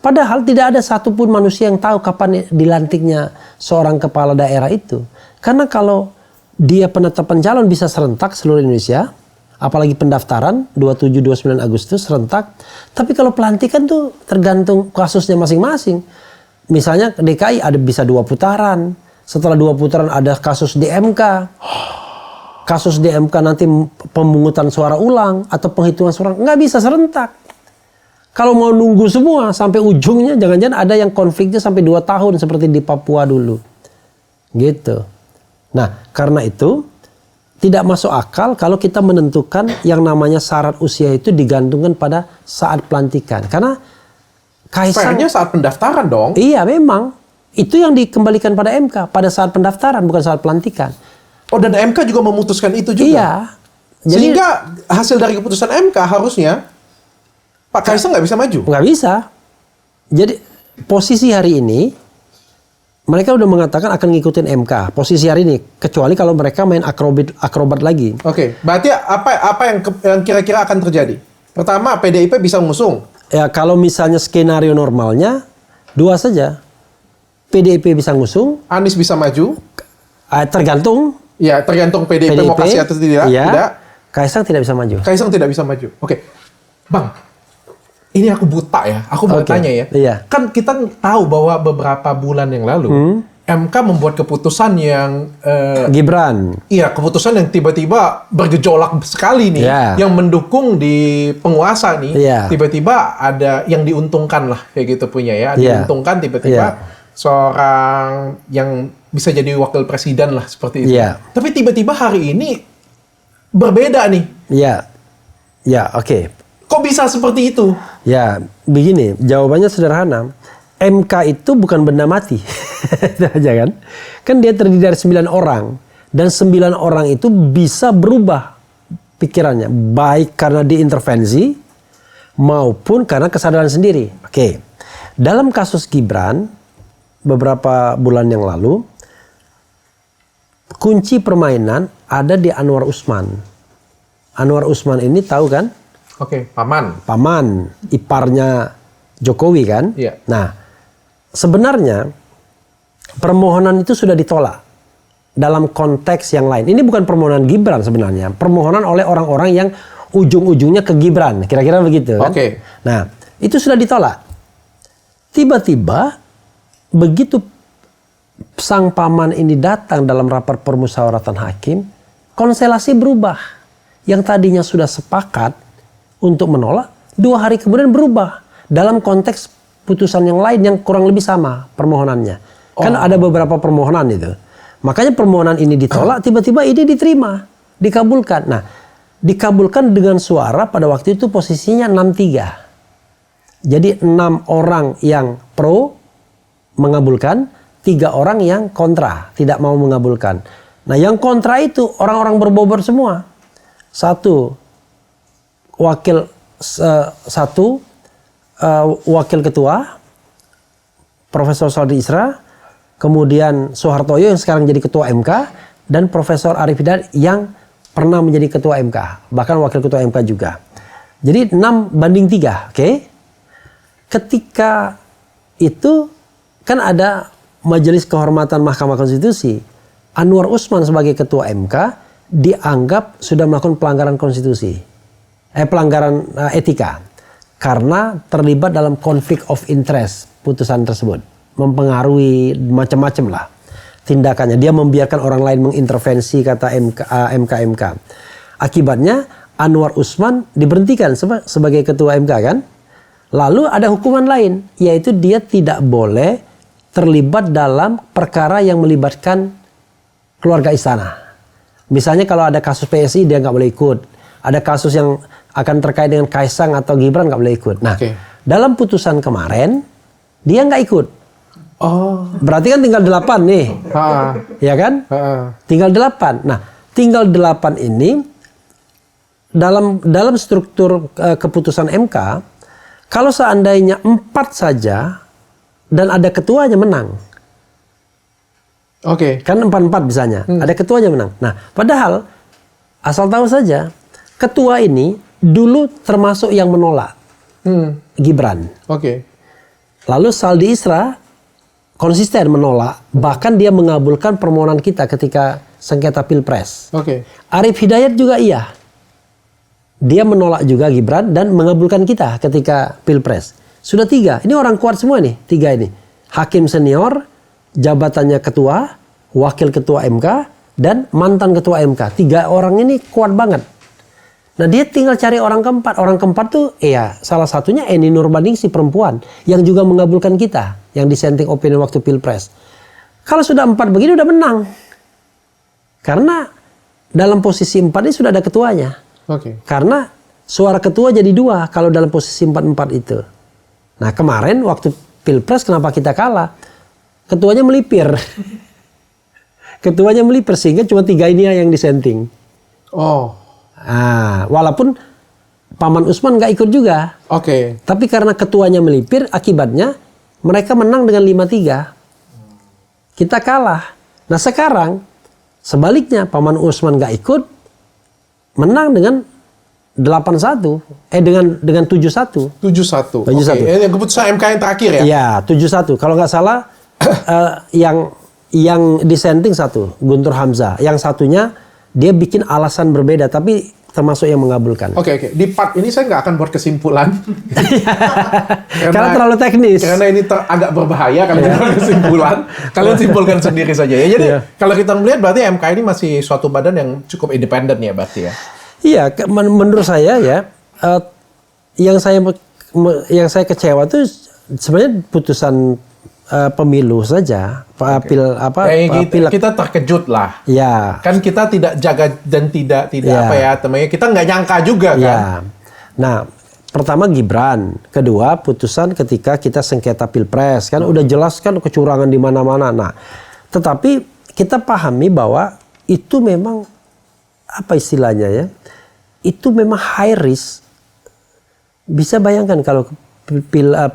Padahal tidak ada satupun manusia yang tahu kapan dilantiknya seorang kepala daerah itu. Karena kalau dia penetapan calon bisa serentak seluruh Indonesia, Apalagi pendaftaran 27-29 Agustus serentak. Tapi kalau pelantikan tuh tergantung kasusnya masing-masing. Misalnya DKI ada bisa 2 putaran. Setelah 2 putaran ada kasus di MK. Kasus di MK nanti pemungutan suara ulang atau penghitungan suara. Nggak bisa serentak. Kalau mau nunggu semua sampai ujungnya, jangan-jangan ada yang konfliknya sampai 2 tahun seperti di Papua dulu. Gitu. Nah, karena itu tidak masuk akal kalau kita menentukan yang namanya syarat usia itu digantungkan pada saat pelantikan. Karena Kaisang... Fairnya saat pendaftaran dong. Iya memang. Itu yang dikembalikan pada MK. Pada saat pendaftaran, bukan saat pelantikan. Oh, dan MK juga memutuskan itu juga? Iya. Jadi, sehingga hasil dari keputusan MK harusnya Pak Kaisang nggak bisa maju? Nggak bisa. Jadi posisi hari ini, mereka udah mengatakan akan ngikutin MK. Posisi hari ini, kecuali kalau mereka main akrobat lagi. Oke, berarti apa yang kira-kira akan terjadi? Pertama, PDIP bisa mengusung. Ya kalau misalnya skenario normalnya, 2 saja. PDIP bisa ngusung. Anies bisa maju. Tergantung. Ya, tergantung PDIP mau kasih atau tidak. Ya, tidak. Kaisang tidak bisa maju. Kaisang tidak bisa maju. Oke, Bang. Ini aku buta ya. Aku mau tanya ya. Iya. Kan kita tahu bahwa beberapa bulan yang lalu MK membuat keputusan yang Gibran. Iya, keputusan yang tiba-tiba bergejolak sekali nih, yang mendukung di penguasa nih, tiba-tiba ada yang diuntungkan lah kayak gitu punya ya, diuntungkan tiba-tiba seorang yang bisa jadi wakil presiden lah seperti itu. Tapi tiba-tiba hari ini berbeda nih. Ya, oke. Kok bisa seperti itu? Ya, begini, jawabannya sederhana. MK itu bukan benda mati. Itu aja kan. Kan dia terdiri dari 9 orang. Dan 9 orang itu bisa berubah pikirannya. Baik karena diintervensi maupun karena kesadaran sendiri. Oke. Dalam kasus Gibran, beberapa bulan yang lalu, kunci permainan ada di Anwar Usman. Anwar Usman ini tahu kan? Oke, paman. Paman, iparnya Jokowi kan? Iya. Nah, sebenarnya permohonan itu sudah ditolak dalam konteks yang lain. Ini bukan permohonan Gibran sebenarnya, permohonan oleh orang-orang yang ujung-ujungnya ke Gibran, kira-kira begitu kan? Oke. Nah, itu sudah ditolak. Tiba-tiba begitu sang paman ini datang dalam rapat permusyawaratan hakim, konstelasi berubah. Yang tadinya sudah sepakat untuk menolak, 2 hari kemudian berubah dalam konteks putusan yang lain yang kurang lebih sama permohonannya. Kan ada beberapa permohonan itu. Makanya permohonan ini ditolak, tiba-tiba ini diterima, dikabulkan. Nah, dikabulkan dengan suara pada waktu itu posisinya 6-3. Jadi 6 orang yang pro mengabulkan, 3 orang yang kontra, tidak mau mengabulkan. Nah, yang kontra itu orang-orang berbobot semua. Wakil ketua Profesor Saldi Isra, kemudian Soehartoyo yang sekarang jadi ketua MK, dan Profesor Arif Hidayat yang pernah menjadi ketua MK, bahkan wakil ketua MK juga. Jadi 6-3, oke? Ketika itu kan ada Majelis Kehormatan Mahkamah Konstitusi. Anwar Usman sebagai ketua MK dianggap sudah melakukan pelanggaran konstitusi, pelanggaran etika, karena terlibat dalam konflik of interest putusan tersebut, mempengaruhi macam-macam lah tindakannya. Dia membiarkan orang lain mengintervensi, kata MK. Akibatnya Anwar Usman diberhentikan sebagai ketua MK kan. Lalu ada hukuman lain, yaitu dia tidak boleh terlibat dalam perkara yang melibatkan keluarga istana. Misalnya kalau ada kasus PSI dia nggak boleh ikut. Ada kasus yang akan terkait dengan Kaisang atau Gibran nggak boleh ikut. Nah, dalam putusan kemarin dia nggak ikut. Berarti kan tinggal 8 nih. Ya kan? Tinggal 8. Nah, tinggal 8 ini dalam struktur keputusan MK, kalau seandainya 4 saja dan ada ketuanya menang. Kan 4-4 misalnya, ada ketuanya menang. Nah, padahal asal tahu saja, ketua ini dulu termasuk yang menolak Gibran. Lalu Saldi Isra konsisten menolak, bahkan dia mengabulkan permohonan kita ketika sengketa Pilpres. Arif Hidayat juga iya. dia menolak juga Gibran dan mengabulkan kita ketika Pilpres. Sudah 3. Ini orang kuat semua nih, 3 ini. Hakim senior, jabatannya ketua, wakil ketua MK, dan mantan ketua MK. 3 orang ini kuat banget. Nah dia tinggal cari orang keempat. Orang keempat tuh salah satunya Eni Nurbaningsih, perempuan yang juga mengabulkan kita, yang dissenting opinion waktu Pilpres. Kalau sudah 4 begini udah menang. Karena dalam posisi 4 ini sudah ada ketuanya. Karena suara ketua jadi 2 kalau dalam posisi 4-4 itu. Nah kemarin waktu Pilpres kenapa kita kalah? Ketuanya melipir. Ketuanya melipir sehingga cuma 3 ini yang dissenting. Walaupun Paman Usman nggak ikut juga. Tapi karena ketuanya melipir, akibatnya mereka menang dengan 5-3. Kita kalah. Nah sekarang sebaliknya, Paman Usman nggak ikut, menang dengan 8-1, dengan 7-1. 7-1. Yang keputusan MK yang terakhir ya? Iya, 7-1. Kalau nggak salah, yang dissenting 1, Guntur Hamzah. Yang satunya dia bikin alasan berbeda, tapi termasuk yang mengabulkan. Oke. Di part ini saya nggak akan buat kesimpulan. Karena terlalu teknis. Karena ini agak berbahaya kalau kita buat kesimpulan. Kalian simpulkan sendiri saja ya. Jadi kalau kita melihat berarti MK ini masih suatu badan yang cukup independen ya berarti ya. Iya, menurut saya ya, yang saya kecewa tuh sebenarnya putusan pemilu saja. Kita terkejut lah. Ya. Kan kita tidak jaga dan tidak kita nggak nyangka juga kan. Ya. Nah, pertama Gibran, kedua putusan ketika kita sengketa Pilpres kan udah jelas kan kecurangan di mana-mana. Nah, tetapi kita pahami bahwa itu memang apa istilahnya ya? Itu memang high risk. Bisa bayangkan kalau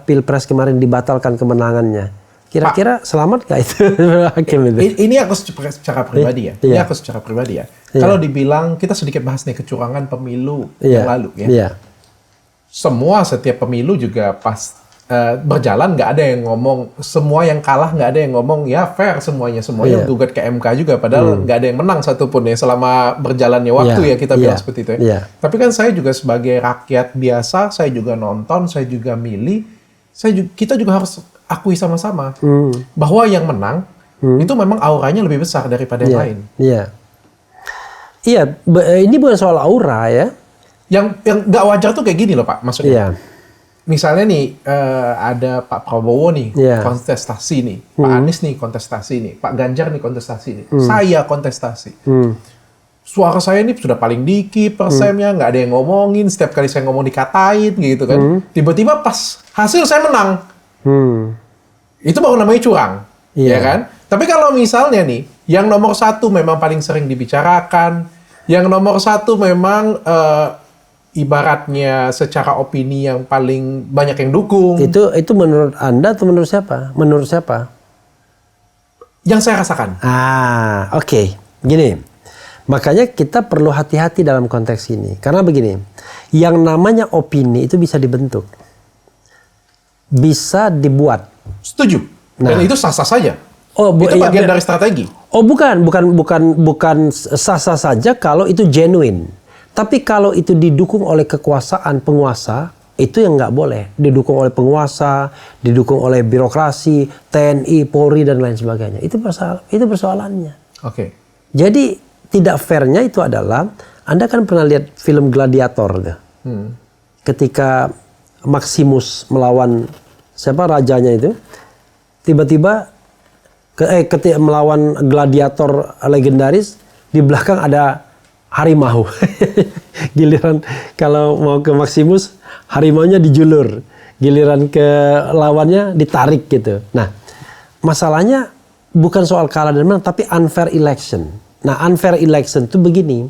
Pilpres kemarin dibatalkan kemenangannya. Kira-kira selamat gak itu hakim itu? Ini aku secara pribadi ya. Ini aku secara pribadi ya. Kalau dibilang, kita sedikit bahas nih kecurangan pemilu yang lalu ya. Setiap pemilu juga pas berjalan nggak ada yang ngomong, semua yang kalah nggak ada yang ngomong ya fair semuanya gugat ke MK juga. Padahal nggak ada yang menang satupun ya selama berjalannya waktu ya kita bilang seperti itu ya. Tapi kan saya juga sebagai rakyat biasa, saya juga nonton, saya juga milih, kita juga harus akui sama-sama bahwa yang menang itu memang auranya lebih besar daripada yang lain. Iya, ini bukan soal aura ya. Yang nggak wajar tuh kayak gini loh Pak, maksudnya. Misalnya nih ada Pak Prabowo nih kontestasi nih, Pak Anies nih kontestasi nih, Pak Ganjar nih kontestasi nih, saya kontestasi. Suara saya ini sudah paling dikit persennya, nggak ada yang ngomongin, setiap kali saya ngomong dikatain gitu kan. Tiba-tiba pas hasil saya menang. Itu baru namanya curang, ya kan? Tapi kalau misalnya nih, yang nomor 1 memang paling sering dibicarakan, yang nomor 1 memang ibaratnya secara opini yang paling banyak yang dukung. Itu menurut Anda atau menurut siapa? Menurut siapa? Yang saya rasakan. Oke. Gini, makanya kita perlu hati-hati dalam konteks ini. Karena begini, yang namanya opini itu bisa dibentuk. Bisa dibuat. Setuju. Dan itu sah-sah saja. Itu bagian dari strategi. Bukan sah-sah saja kalau itu genuine. Tapi kalau itu didukung oleh kekuasaan penguasa, itu yang nggak boleh. Didukung oleh penguasa, didukung oleh birokrasi, TNI, Polri dan lain sebagainya. Itu persoalannya. Oke. Jadi tidak fairnya itu adalah, Anda kan pernah lihat film Gladiator, ketika Maximus melawan siapa rajanya itu, tiba-tiba ketika melawan gladiator legendaris, di belakang ada harimau. Giliran kalau mau ke Maximus, harimaunya dijulur. Giliran ke lawannya ditarik gitu. Nah, masalahnya bukan soal kalah dan menang, tapi unfair election. Nah, unfair election itu begini.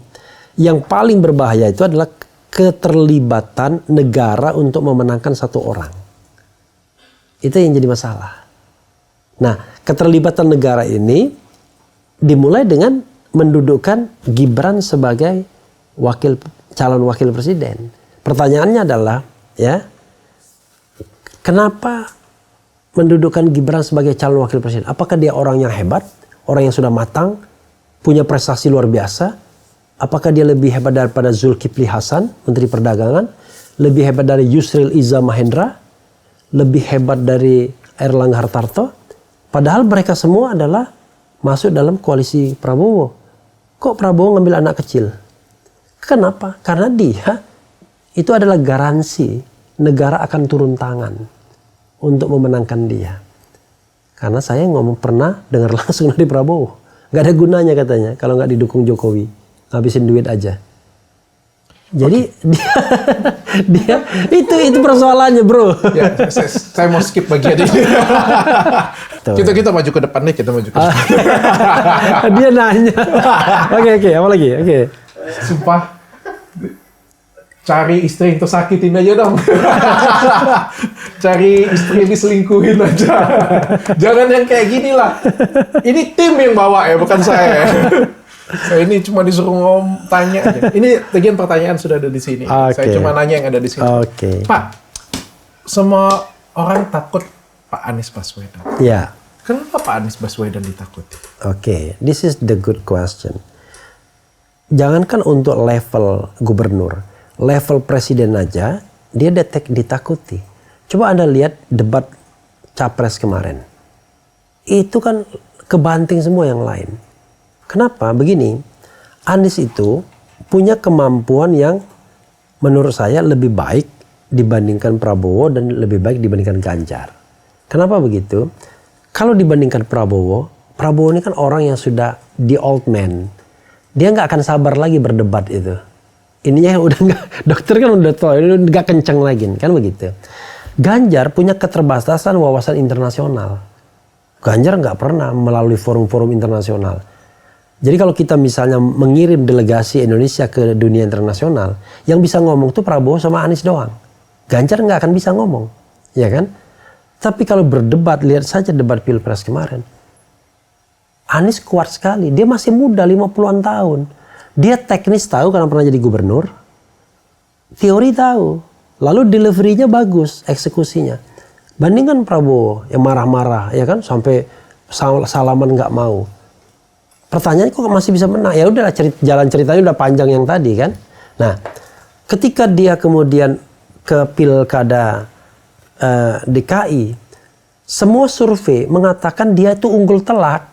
Yang paling berbahaya itu adalah keterlibatan negara untuk memenangkan satu orang. Itu yang jadi masalah. Nah, keterlibatan negara ini dimulai dengan mendudukkan Gibran sebagai calon wakil presiden. Pertanyaannya adalah, ya, kenapa mendudukkan Gibran sebagai calon wakil presiden? Apakah dia orang yang hebat, orang yang sudah matang, punya prestasi luar biasa, Apakah dia lebih hebat daripada Zulkifli Hasan, Menteri Perdagangan? Lebih hebat dari Yusril Iza Mahendra? Lebih hebat dari Erlangga Hartarto? Padahal mereka semua adalah masuk dalam koalisi Prabowo. Kok Prabowo ngambil anak kecil? Kenapa? Karena dia itu adalah garansi negara akan turun tangan untuk memenangkan dia. Karena saya ngomong pernah dengar langsung dari Prabowo. Gak ada gunanya katanya kalau nggak didukung Jokowi. Ngabisin duit aja. Jadi dia itu persoalannya, bro. Ya, saya mau skip bagian ini. Kita maju ke depan nih, kita maju ke depan. Dia nanya. Oke, apa lagi? Oke. Sumpah. Cari istri yang tersakitin aja dong. Cari istri yang diselingkuhin aja. Jangan yang kayak gini lah. Ini tim yang bawa ya, bukan saya. Saya ini cuma disuruh tanya aja. Ini bagian pertanyaan sudah ada di sini. Saya cuma nanya yang ada di sini. Pak, semua orang takut Pak Anies Baswedan. Ya. Kenapa Pak Anies Baswedan ditakuti? This is the good question. Jangankan untuk level gubernur, level presiden aja dia ditakuti. Coba Anda lihat debat capres kemarin. Itu kan kebanting semua yang lain. Kenapa? Begini, Anies itu punya kemampuan yang menurut saya lebih baik dibandingkan Prabowo dan lebih baik dibandingkan Ganjar. Kenapa begitu? Kalau dibandingkan Prabowo ini kan orang yang sudah the old man. Dia nggak akan sabar lagi berdebat itu. Ininya udah nggak, dokter kan udah tahu, ini nggak kencang lagi, kan begitu. Ganjar punya keterbatasan wawasan internasional. Ganjar nggak pernah melalui forum-forum internasional. Jadi kalau kita misalnya mengirim delegasi Indonesia ke dunia internasional, yang bisa ngomong tuh Prabowo sama Anies doang. Ganjar nggak akan bisa ngomong, ya kan? Tapi kalau berdebat, lihat saja debat Pilpres kemarin. Anies kuat sekali, dia masih muda 50-an tahun. Dia teknis tahu karena pernah jadi gubernur, teori tahu, lalu deliverynya bagus, eksekusinya. Bandingkan Prabowo yang marah-marah, ya kan, sampai salaman nggak mau. Pertanyaannya kok masih bisa menang? Ya udahlah, jalan ceritanya udah panjang yang tadi kan. Nah, ketika dia kemudian ke pilkada DKI, semua survei mengatakan dia itu unggul telak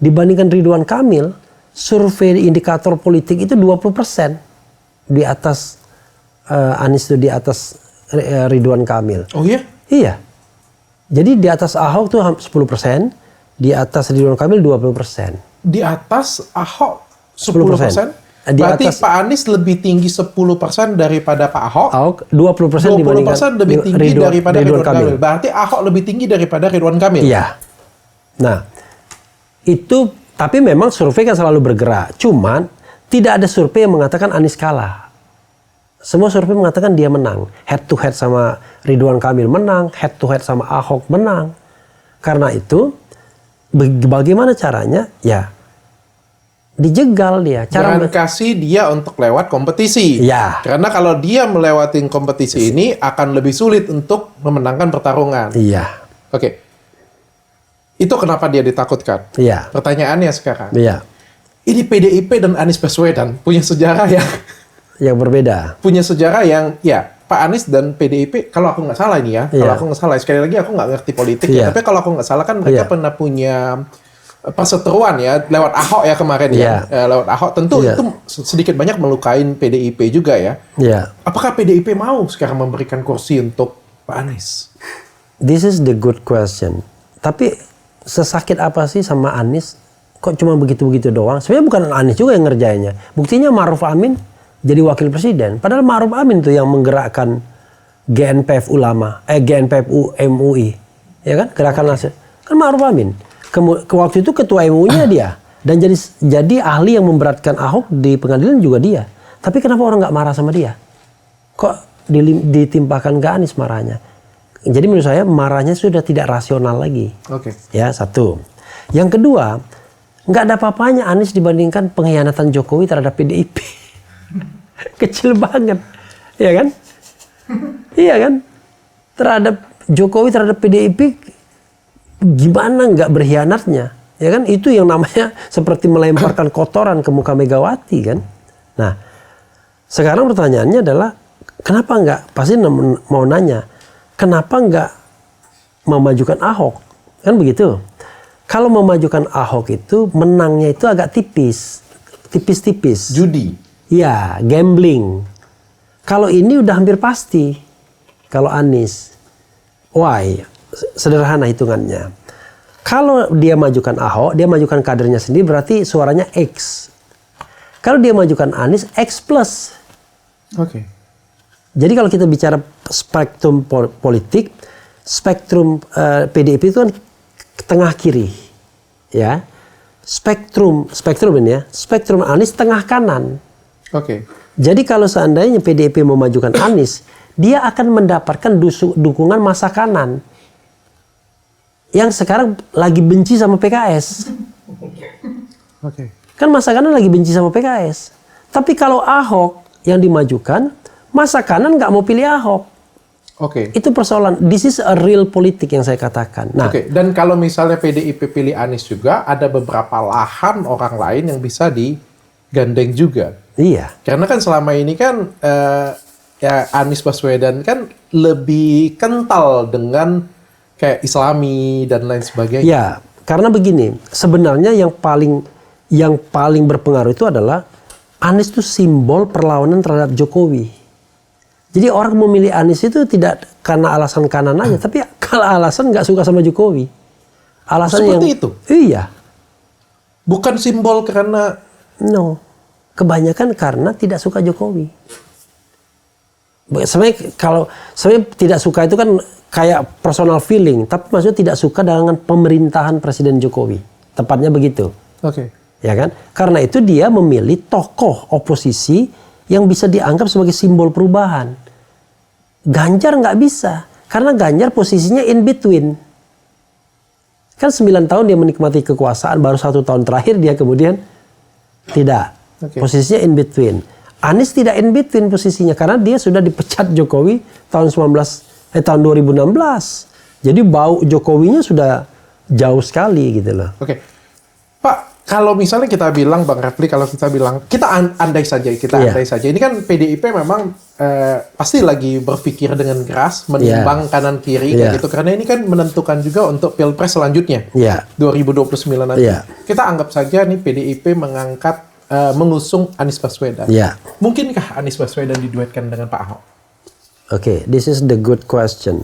dibandingkan Ridwan Kamil. Survei indikator politik itu 20% di atas Anies itu di atas Ridwan Kamil. Oh iya? Iya. Jadi di atas Ahok tuh 10%. Di atas Ridwan Kamil 20%. Di atas Ahok 10%? Berarti atas, Pak Anies lebih tinggi 10% daripada Pak Ahok? Ahok 20% dibandingkan 20% lebih tinggi daripada Ridwan Kamil. Berarti Ahok lebih tinggi daripada Ridwan Kamil? Iya. Nah, itu, tapi memang survei kan selalu bergerak. Cuman, tidak ada survei yang mengatakan Anies kalah. Semua survei mengatakan dia menang. Head to head sama Ridwan Kamil menang, head to head sama Ahok menang. Karena itu, bagaimana caranya? Ya, dijegal dia. Jangan kasih dia untuk lewat kompetisi. Ya. Karena kalau dia melewati kompetisi ini akan lebih sulit untuk memenangkan pertarungan. Iya. Oke. Itu kenapa dia ditakutkan? Iya. Pertanyaannya sekarang. Iya. Ini PDIP dan Anies Baswedan punya sejarah yang berbeda. Punya sejarah yang ya. Pak Anies dan PDIP, kalau aku nggak salah ini ya, kalau aku nggak salah, sekali lagi aku nggak ngerti politik ya, tapi kalau aku nggak salah kan mereka pernah punya perseteruan ya, lewat Ahok ya kemarin ya, lewat Ahok tentu itu sedikit banyak melukain PDIP juga ya. Apakah PDIP mau sekarang memberikan kursi untuk Pak Anies? This is the good question. Tapi sesakit apa sih sama Anies? Kok cuma begitu-begitu doang? Sebenarnya bukan Anies juga yang ngerjainnya. Buktinya Ma'ruf Amin jadi wakil presiden. Padahal Ma'ruf Amin tuh yang menggerakkan GNPF Ulama, GNPF MUI, ya kan? Gerakan Nasional. Kan Ma'ruf Amin. Waktu itu ketua MUI-nya dia. Dan jadi ahli yang memberatkan Ahok di pengadilan juga dia. Tapi kenapa orang nggak marah sama dia? Kok ditimpakan ke Anies marahnya? Jadi menurut saya marahnya sudah tidak rasional lagi. Oke. Ya, satu. Yang kedua, nggak ada apa-apanya Anies dibandingkan pengkhianatan Jokowi terhadap PDIP. Kecil banget, ya kan? Iya kan? Terhadap Jokowi, terhadap PDIP, gimana nggak berkhianatnya? Ya kan, itu yang namanya seperti melemparkan kotoran ke muka Megawati kan. Nah, sekarang pertanyaannya adalah kenapa enggak, pasti mau nanya, kenapa enggak memajukan Ahok? Kan begitu. Kalau memajukan Ahok itu menangnya itu agak tipis-tipis. Judi. Ya, gambling. Kalau ini udah hampir pasti. Kalau Anies, why? Sederhana hitungannya. Kalau dia majukan Ahok, dia majukan kadernya sendiri, berarti suaranya X. Kalau dia majukan Anies, X plus. Oke. Jadi kalau kita bicara spektrum politik, spektrum PDIP itu kan tengah kiri, ya. Spektrum ini ya, spektrum Anies tengah kanan. Oke. Jadi kalau seandainya PDIP memajukan Anies, dia akan mendapatkan dukungan masa kanan yang sekarang lagi benci sama PKS. Oke. Kan masa kanan lagi benci sama PKS. Tapi kalau Ahok yang dimajukan, masa kanan nggak mau pilih Ahok. Oke. Itu persoalan. This is a real politik yang saya katakan. Nah, Oke. Dan kalau misalnya PDIP pilih Anies juga, ada beberapa lahan orang lain yang bisa digandeng juga. iya. Karena kan selama ini kan ya Anies Baswedan kan lebih kental dengan kayak Islami dan lain sebagainya. Ya, karena begini, sebenarnya yang paling berpengaruh itu adalah Anies itu simbol perlawanan terhadap Jokowi. Jadi orang memilih Anies itu tidak karena alasan kanan aja, tapi kalau alasan nggak suka sama Jokowi. Alasan Seperti yang itu? Iya. Bukan simbol karena No. Kebanyakan karena tidak suka Jokowi. Sebenarnya tidak suka itu kan kayak personal feeling, tapi maksudnya tidak suka dengan pemerintahan Presiden Jokowi. Tepatnya begitu. Oke. Ya kan? Karena itu dia memilih tokoh oposisi yang bisa dianggap sebagai simbol perubahan. Ganjar nggak bisa, karena Ganjar posisinya in between. Kan 9 tahun dia menikmati kekuasaan, baru 1 tahun terakhir dia kemudian tidak. Oke. Posisinya in between. Anies tidak in between posisinya karena dia sudah dipecat Jokowi tahun 2016. Jadi bau Jokowinya sudah jauh sekali gitu loh. Oke. Pak, kalau misalnya kita bilang, Bang Refli, kalau kita bilang, kita andai saja. Iya. Ini kan PDIP memang pasti lagi berpikir dengan keras, menimbang kanan kiri, kayak Iya. gitu. Karena ini kan menentukan juga untuk Pilpres selanjutnya, Iya. 2029 nanti. Iya. Kita anggap saja nih PDIP mengusung Anies Baswedan. Iya. Mungkinkah Anies Baswedan diduetkan dengan Pak Ahok? Oke, this is the good question.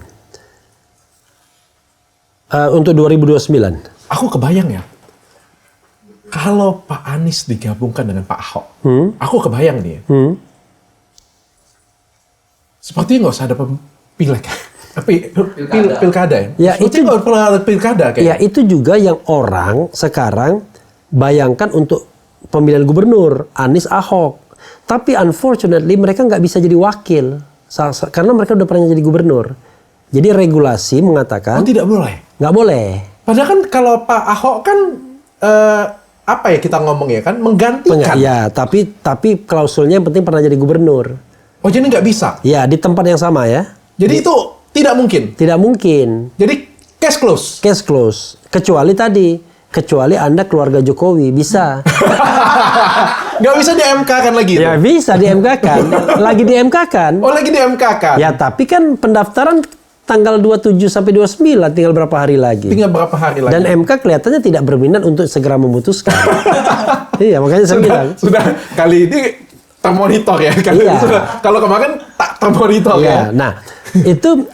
Untuk 2029. Aku kebayang ya, kalau Pak Anies digabungkan dengan Pak Ahok, aku kebayang nih, sepertinya nggak usah ada pileg, tapi pilkada ya. Ya, Sepertinya nggak perlu ada pilkada kayak. Ya itu juga yang orang sekarang bayangkan untuk pemilihan gubernur, Anies Ahok. Tapi unfortunately mereka nggak bisa jadi wakil. Karena mereka udah pernah jadi gubernur. Jadi regulasi mengatakan tidak boleh. nggak boleh. Padahal kan kalau Pak Ahok kan apa ya kita ngomong ya kan menggantikan. Ya, tapi klausulnya yang penting pernah jadi gubernur. Oh jadi nggak bisa. Ya di tempat yang sama ya. Jadi itu tidak mungkin. Tidak mungkin. Jadi case close. Case close. Kecuali Anda keluarga Jokowi bisa. Nggak bisa di MK kan lagi. Ya bisa di MK kan. Lagi di MK kan. Oh lagi di MK kan. Ya tapi kan pendaftaran tanggal 27 sampai 29 tinggal berapa hari lagi. Tinggal berapa hari lagi. Dan MK kelihatannya tidak berminat untuk segera memutuskan. Iya makanya saya bilang. Sudah kali ini termonitor ya. Iya. Kalau kemarin tak termonitor ya. Iya. Nah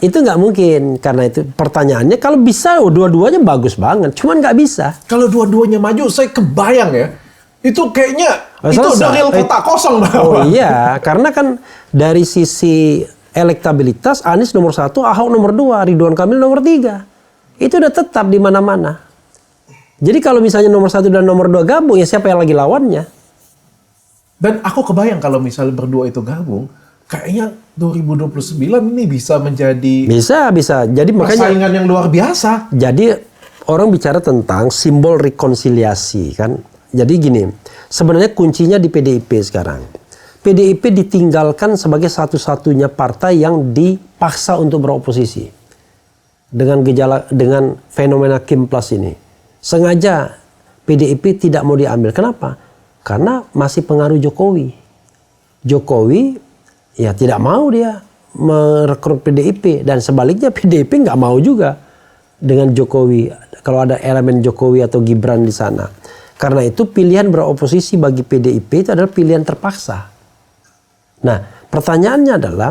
itu nggak mungkin karena itu pertanyaannya kalau bisa dua-duanya bagus banget. Cuman nggak bisa. Kalau dua-duanya maju saya kebayang ya. Itu kayaknya itu udah real kotak kosong. Oh iya karena kan dari sisi elektabilitas Anies nomor 1, Ahok nomor 2, Ridwan Kamil nomor 3. Itu udah tetap di mana-mana. Jadi kalau misalnya nomor 1 dan nomor 2 gabung, ya siapa yang lagi lawannya? Dan aku kebayang kalau misalnya berdua itu gabung, kayaknya 2029 ini bisa menjadi Bisa. Jadi makanya persaingan yang luar biasa. jadi orang bicara tentang simbol rekonsiliasi kan. Jadi gini, sebenarnya kuncinya di PDIP sekarang. PDIP ditinggalkan sebagai satu-satunya partai yang dipaksa untuk beroposisi dengan fenomena Kim Plus ini. Sengaja PDIP tidak mau diambil. Kenapa? Karena masih pengaruh Jokowi. Jokowi ya tidak mau dia merekrut PDIP, dan sebaliknya PDIP nggak mau juga dengan Jokowi kalau ada elemen Jokowi atau Gibran di sana. Karena itu pilihan beroposisi bagi PDIP itu adalah pilihan terpaksa. Nah, pertanyaannya adalah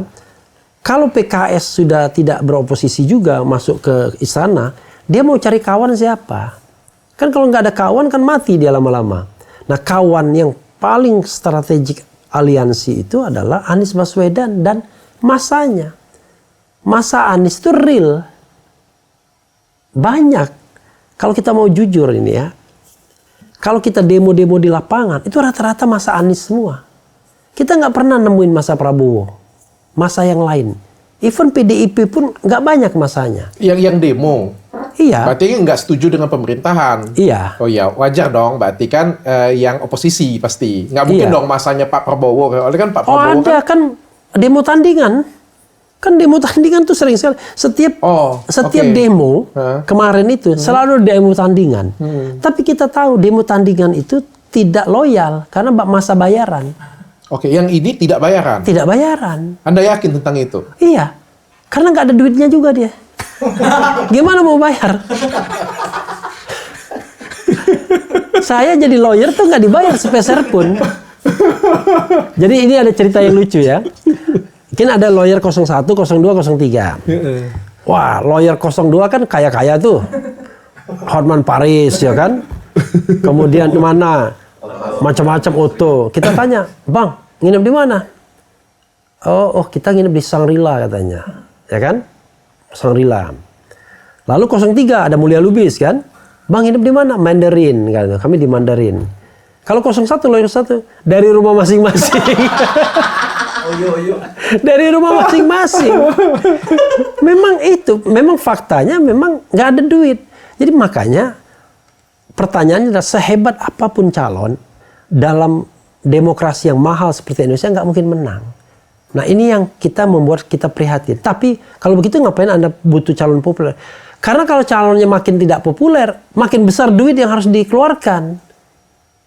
kalau PKS sudah tidak beroposisi juga masuk ke istana, dia mau cari kawan siapa? Kan kalau nggak ada kawan kan mati dia lama-lama. Nah, kawan yang paling strategik aliansi itu adalah Anies Baswedan dan masanya. Masa Anies itu real. Banyak. Kalau kita mau jujur ini ya, kalau kita demo-demo di lapangan, itu rata-rata masa Anies semua. Kita nggak pernah nemuin masa Prabowo, masa yang lain. Even PDIP pun nggak banyak masanya. Yang demo? Iya. Berarti nggak setuju dengan pemerintahan? Iya. Oh iya, wajar dong. Berarti kan yang oposisi pasti. Nggak mungkin dong masanya Pak Prabowo. Oleh kan Pak Prabowo ada kan demo tandingan. Kan demo tandingan tuh sering sekali. Setiap demo kemarin itu selalu demo tandingan. Tapi kita tahu demo tandingan itu tidak loyal karena masa bayaran. Oke, yang ini tidak bayaran? Tidak bayaran. Anda yakin tentang itu? Iya. Karena nggak ada duitnya juga dia. Gimana mau bayar? Saya jadi lawyer tuh nggak dibayar sepeser pun. Jadi ini ada cerita yang lucu ya. Mungkin ada lawyer 01, 02, 03. Wah, lawyer 02 kan kaya-kaya tuh. Hotman Paris ya kan. Kemudian mana? Macam-macam auto. Kita tanya, "Bang, nginep di mana?" Oh, kita nginep di Shangri-La katanya. Ya kan? Shangri-La. Lalu 03 ada Mulia Lubis kan? "Bang, nginep di mana?" Mandarin kan. Kami di Mandarin. Kalau 01 lawyer 1 dari rumah masing-masing. Dari rumah masing-masing. Memang faktanya memang nggak ada duit. Jadi makanya pertanyaannya adalah sehebat apapun calon dalam demokrasi yang mahal seperti Indonesia nggak mungkin menang. Nah ini yang membuat kita prihatin. Tapi kalau begitu ngapain Anda butuh calon populer? Karena kalau calonnya makin tidak populer, makin besar duit yang harus dikeluarkan.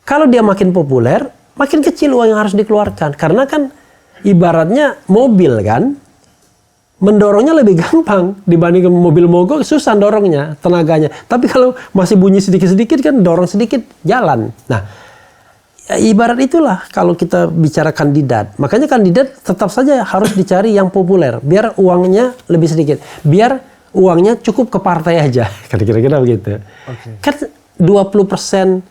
Kalau dia makin populer, makin kecil uang yang harus dikeluarkan. Karena kan ibaratnya mobil kan, mendorongnya lebih gampang dibanding mobil mogok, susah dorongnya, tenaganya. Tapi kalau masih bunyi sedikit-sedikit kan dorong sedikit jalan. Nah, ya ibarat itulah kalau kita bicara kandidat. Makanya kandidat tetap saja harus dicari yang populer, biar uangnya lebih sedikit. Biar uangnya cukup ke partai aja. Kira-kira begitu. Okay. Kan 20%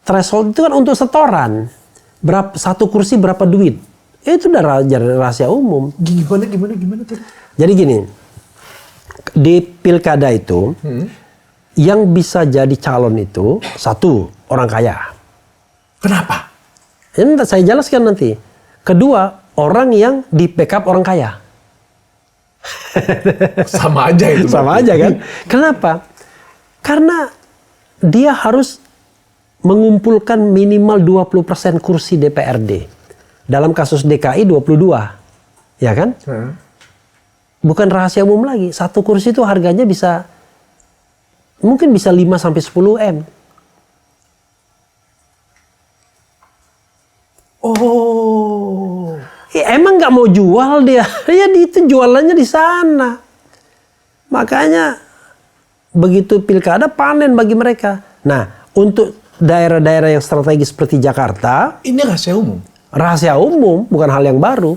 threshold itu kan untuk setoran. Satu kursi berapa duit? Itu udah rahasia umum. Gimana tuh? Jadi gini, di pilkada itu yang bisa jadi calon itu satu orang kaya. Kenapa? Ini saya jelaskan nanti. Kedua, orang yang di backup orang kaya. Sama aja itu. Sama aja kan? Kenapa? Karena dia harus mengumpulkan minimal 20% kursi DPRD. Dalam kasus DKI 22. Ya kan? Bukan rahasia umum lagi. Satu kursi itu harganya mungkin bisa 5 sampai 10 M. Oh. Emang nggak mau jual dia. Ya itu jualannya di sana. Makanya begitu pilkada panen bagi mereka. Nah, untuk daerah-daerah yang strategis seperti Jakarta, ini rahasia umum. Rahasia umum, bukan hal yang baru.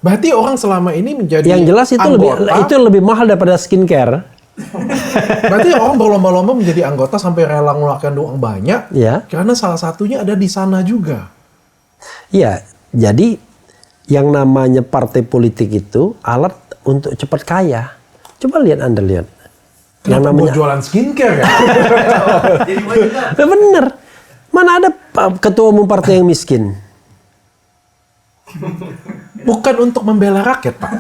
Berarti orang selama ini menjadi yang jelas itu lebih mahal daripada skincare. Berarti orang berlomba-lomba menjadi anggota sampai rela ngeluarkan uang banyak, ya. Karena salah satunya ada di sana juga. Iya, jadi yang namanya partai politik itu alat untuk cepat kaya. Coba Anda lihat. Yang namanya jualan skincare ya. Bener. Mana ada ketua umum partai yang miskin? Bukan untuk membela rakyat, Pak.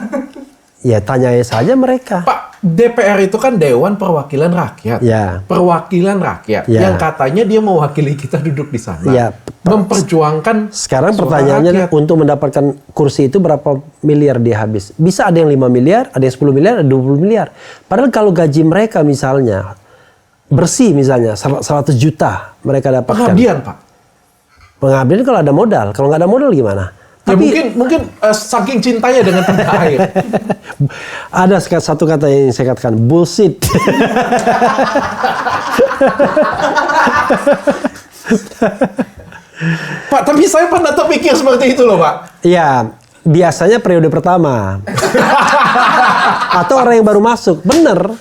Ya tanya saja mereka. Pak, DPR itu kan Dewan Perwakilan Rakyat. Ya. Perwakilan rakyat. Ya. Yang katanya dia mewakili kita duduk di sana. Ya. Memperjuangkan. Sekarang pertanyaannya untuk mendapatkan kursi itu berapa miliar dia habis? Bisa ada yang 5 miliar, ada yang 10 miliar, ada 20 miliar. Padahal kalau gaji mereka misalnya bersih misalnya 100 juta mereka dapatkan. Pengabdian, Pak. Pengabdian kalau ada modal, kalau nggak ada modal gimana? Ya mungkin saking cintanya dengan tanah air. Ada satu kata yang saya katakan, bullshit. Pak, tapi saya pernah terpikir seperti itu loh, Pak. Iya, biasanya periode pertama. Atau orang yang baru masuk, bener.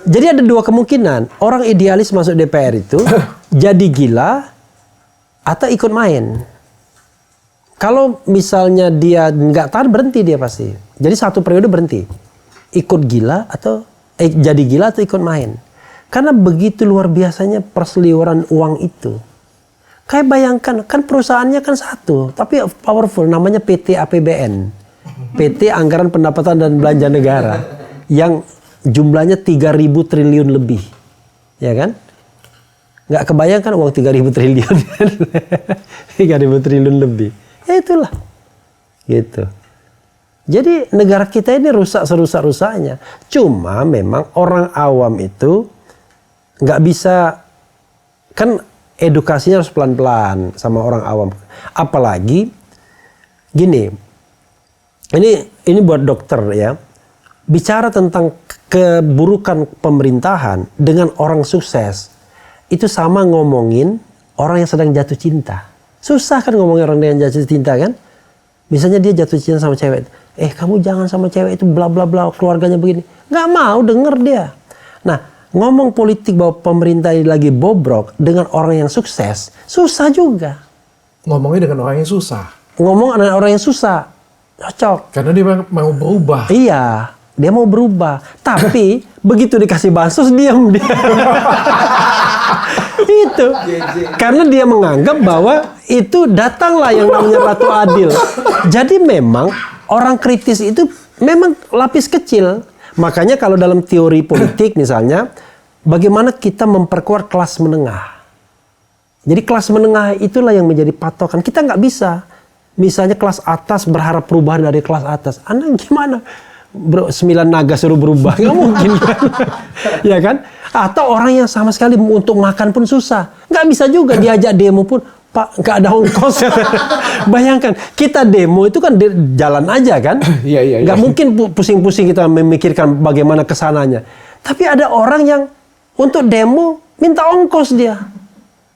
Jadi ada dua kemungkinan. Orang idealis masuk DPR itu jadi gila atau ikut main. Kalau misalnya dia nggak tahan, berhenti dia pasti. Jadi satu periode berhenti. Ikut gila atau jadi gila atau ikut main. Karena begitu luar biasanya perseliweran uang itu. Kayak bayangkan, kan perusahaannya kan satu, tapi powerful, namanya PT APBN. PT Anggaran Pendapatan dan Belanja Negara. Yang jumlahnya 3.000 triliun lebih. Ya kan? Nggak kebayangkan uang 3.000 triliun. 3.000 triliun lebih. Ya itulah. Gitu. Jadi negara kita ini rusak serusak-rusaknya. Cuma memang orang awam itu nggak bisa, kan edukasinya harus pelan-pelan sama orang awam. Apalagi gini, ini buat dokter ya. Bicara tentang keburukan pemerintahan dengan orang sukses, itu sama ngomongin orang yang sedang jatuh cinta. Susah kan ngomongin orang yang jatuh cinta kan? Misalnya dia jatuh cinta sama cewek, kamu jangan sama cewek itu bla bla bla, keluarganya begini. Nggak mau denger dia. Nah, ngomong politik bahwa pemerintah ini lagi bobrok dengan orang yang sukses, susah juga. Ngomongnya dengan orang yang susah. Ngomong dengan orang yang susah, cocok. Karena dia mau berubah. Iya, dia mau berubah. Tapi begitu dikasih bansos, diam dia. Itu. Karena dia menganggap bahwa itu datanglah yang namanya Ratu Adil. Jadi memang orang kritis itu memang lapis kecil. Makanya kalau dalam teori politik misalnya, bagaimana kita memperkuat kelas menengah. Jadi kelas menengah itulah yang menjadi patokan. Kita nggak bisa. Misalnya kelas atas berharap perubahan dari kelas atas. Anda gimana? 9 naga suruh berubah, nggak mungkin kan? Ya kan? Atau orang yang sama sekali untuk makan pun susah, nggak bisa juga diajak demo pun, Pak nggak ada ongkos. Bayangkan kita demo itu kan jalan aja kan? Iya. Nggak mungkin pusing-pusing kita memikirkan bagaimana kesananya. Tapi ada orang yang untuk demo minta ongkos dia,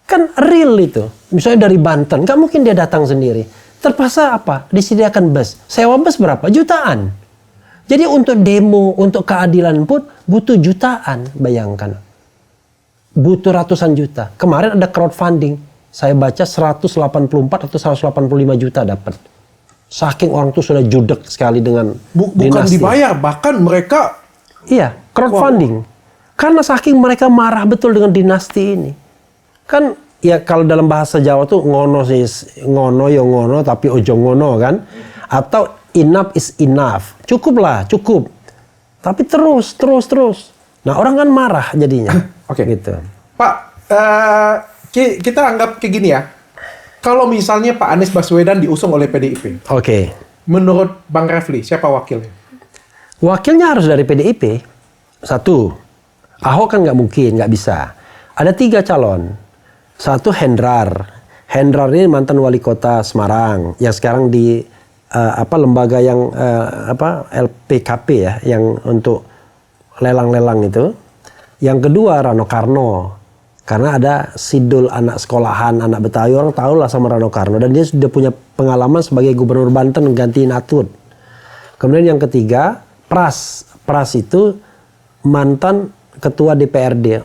kan real itu. Misalnya dari Banten, nggak mungkin dia datang sendiri. Terpaksa apa? Disediakan bus. Sewa bus berapa? Jutaan. Jadi untuk demo, untuk keadilan pun butuh jutaan, bayangkan. Butuh ratusan juta. Kemarin ada crowdfunding. Saya baca 184 atau 185 juta dapat. Saking orang tuh sudah judek sekali dengan bukan dinasti. Dibayar, bahkan mereka... Iya, crowdfunding. Wow. Karena saking mereka marah betul dengan dinasti ini. Kan ya kalau dalam bahasa Jawa tuh ngono sih, ngono ya ngono tapi ojo ngono kan. Atau enough is enough. Cukup. Tapi terus. Nah, orang kan marah jadinya. Oke. Gitu. Pak, kita anggap kayak gini ya. Kalau misalnya Pak Anies Baswedan diusung oleh PDIP. Oke. Menurut Bang Refli, siapa wakilnya? Wakilnya harus dari PDIP. Satu. Ahok kan nggak mungkin, nggak bisa. Ada 3 calon. Satu Hendrar. Hendrar ini mantan wali kota Semarang. Yang sekarang di lembaga yang LPKP ya, yang untuk lelang-lelang itu. Yang kedua Rano Karno, karena ada Sidul anak sekolahan, anak Betawi, orang tahu lah sama Rano Karno, dan dia sudah punya pengalaman sebagai gubernur Banten gantiin Atut. Kemudian yang ketiga Pras itu mantan ketua DPRD.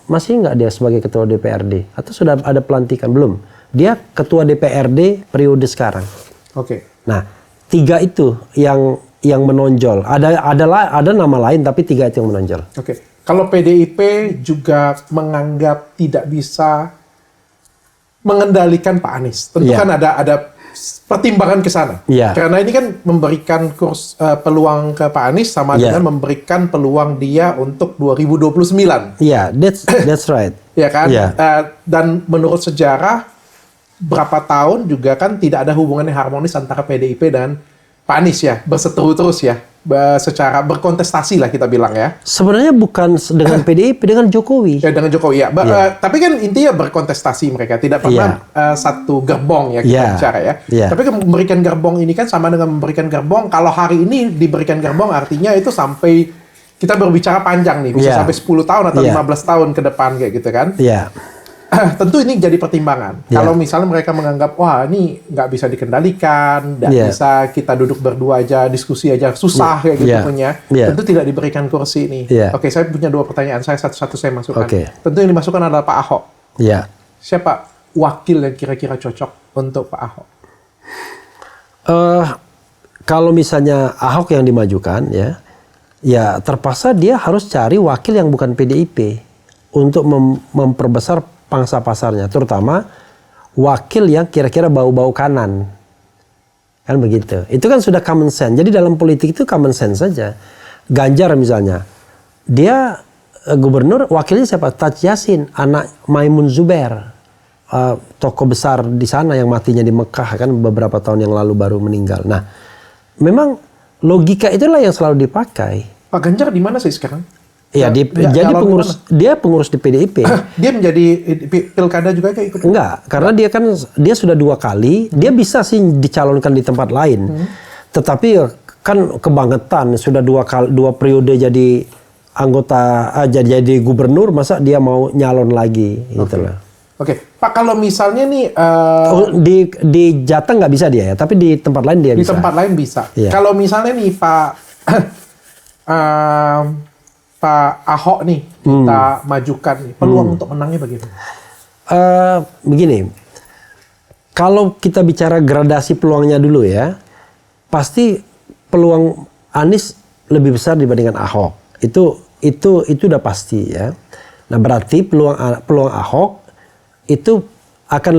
Masih nggak dia sebagai ketua DPRD? Atau sudah ada pelantikan? Belum. Dia ketua DPRD periode sekarang. Oke. Nah, 3 itu yang menonjol. Ada nama lain tapi 3 itu yang menonjol. Oke. Kalau PDIP juga menganggap tidak bisa mengendalikan Pak Anies. Tentu kan ada pertimbangan ke sana. Karena ini kan memberikan peluang ke Pak Anies sama dengan memberikan peluang dia untuk 2029. Iya, that's right. Ya kan? Dan menurut sejarah berapa tahun juga kan tidak ada hubungan yang harmonis antara PDIP dan Pak Anies ya berseteru terus ya, secara berkontestasi lah kita bilang ya. Sebenarnya bukan dengan PDIP, dengan Jokowi. Ya dengan Jokowi ya. Tapi kan intinya berkontestasi mereka, tidak pernah satu gerbong ya kita bicara ya. Tapi memberikan gerbong ini kan sama dengan memberikan gerbong. Kalau hari ini diberikan gerbong artinya itu sampai kita berbicara panjang nih, bisa sampai 10 tahun atau 15 tahun ke depan kayak gitu kan. Tentu ini jadi pertimbangan. Kalau misalnya mereka menganggap, wah ini nggak bisa dikendalikan, nggak bisa kita duduk berdua aja, diskusi aja, susah kayak gitu punya. Tentu tidak diberikan kursi ini. Oke, saya punya 2 pertanyaan. Saya satu-satu saya masukkan. Tentu yang dimasukkan adalah Pak Ahok. Siapa wakil yang kira-kira cocok untuk Pak Ahok? Kalau misalnya Ahok yang dimajukan, ya terpaksa dia harus cari wakil yang bukan PDIP untuk memperbesar pangsa pasarnya, terutama wakil yang kira-kira bau-bau kanan, kan begitu. Itu kan sudah common sense. Jadi dalam politik itu common sense saja. Ganjar misalnya, dia gubernur, wakilnya siapa? Taj Yassin, anak Maimun Zubair, tokoh besar di sana yang matinya di Mekah kan beberapa tahun yang lalu baru meninggal. Nah, memang logika itulah yang selalu dipakai. Pak Ganjar di mana sih sekarang? Iya, jadi pengurus di PDIP. Dia menjadi pilkada juga kayak ikut? Enggak, karena dia sudah 2 kali, dia bisa sih dicalonkan di tempat lain. Tetapi kan kebangetan, sudah 2 periode jadi anggota, jadi gubernur, masa dia mau nyalon lagi gitu loh. Oke, Pak, kalau misalnya nih di Jateng nggak bisa dia ya, tapi di tempat lain dia bisa. Di tempat lain bisa. Kalau misalnya nih Pak Ahok nih kita majukan nih, peluang untuk menangnya bagaimana? Begini, kalau kita bicara gradasi peluangnya dulu ya, pasti peluang Anies lebih besar dibandingkan Ahok. Itu udah pasti ya. Nah berarti peluang Ahok itu akan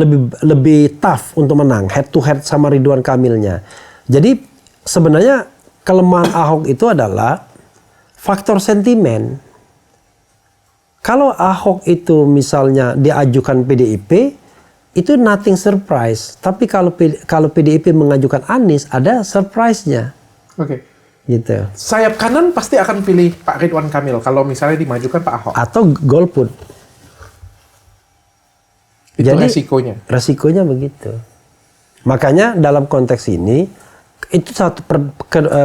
lebih tough untuk menang head to head sama Ridwan Kamilnya. Jadi sebenarnya kelemahan Ahok itu adalah faktor sentimen. Kalau Ahok itu misalnya diajukan PDIP, itu nothing surprise. Tapi kalau PDIP mengajukan Anies, ada surprise-nya. Oke. Gitu. Sayap kanan pasti akan pilih Pak Ridwan Kamil kalau misalnya dimajukan Pak Ahok. Atau golput. Itu jadi, resikonya begitu. Makanya dalam konteks ini, itu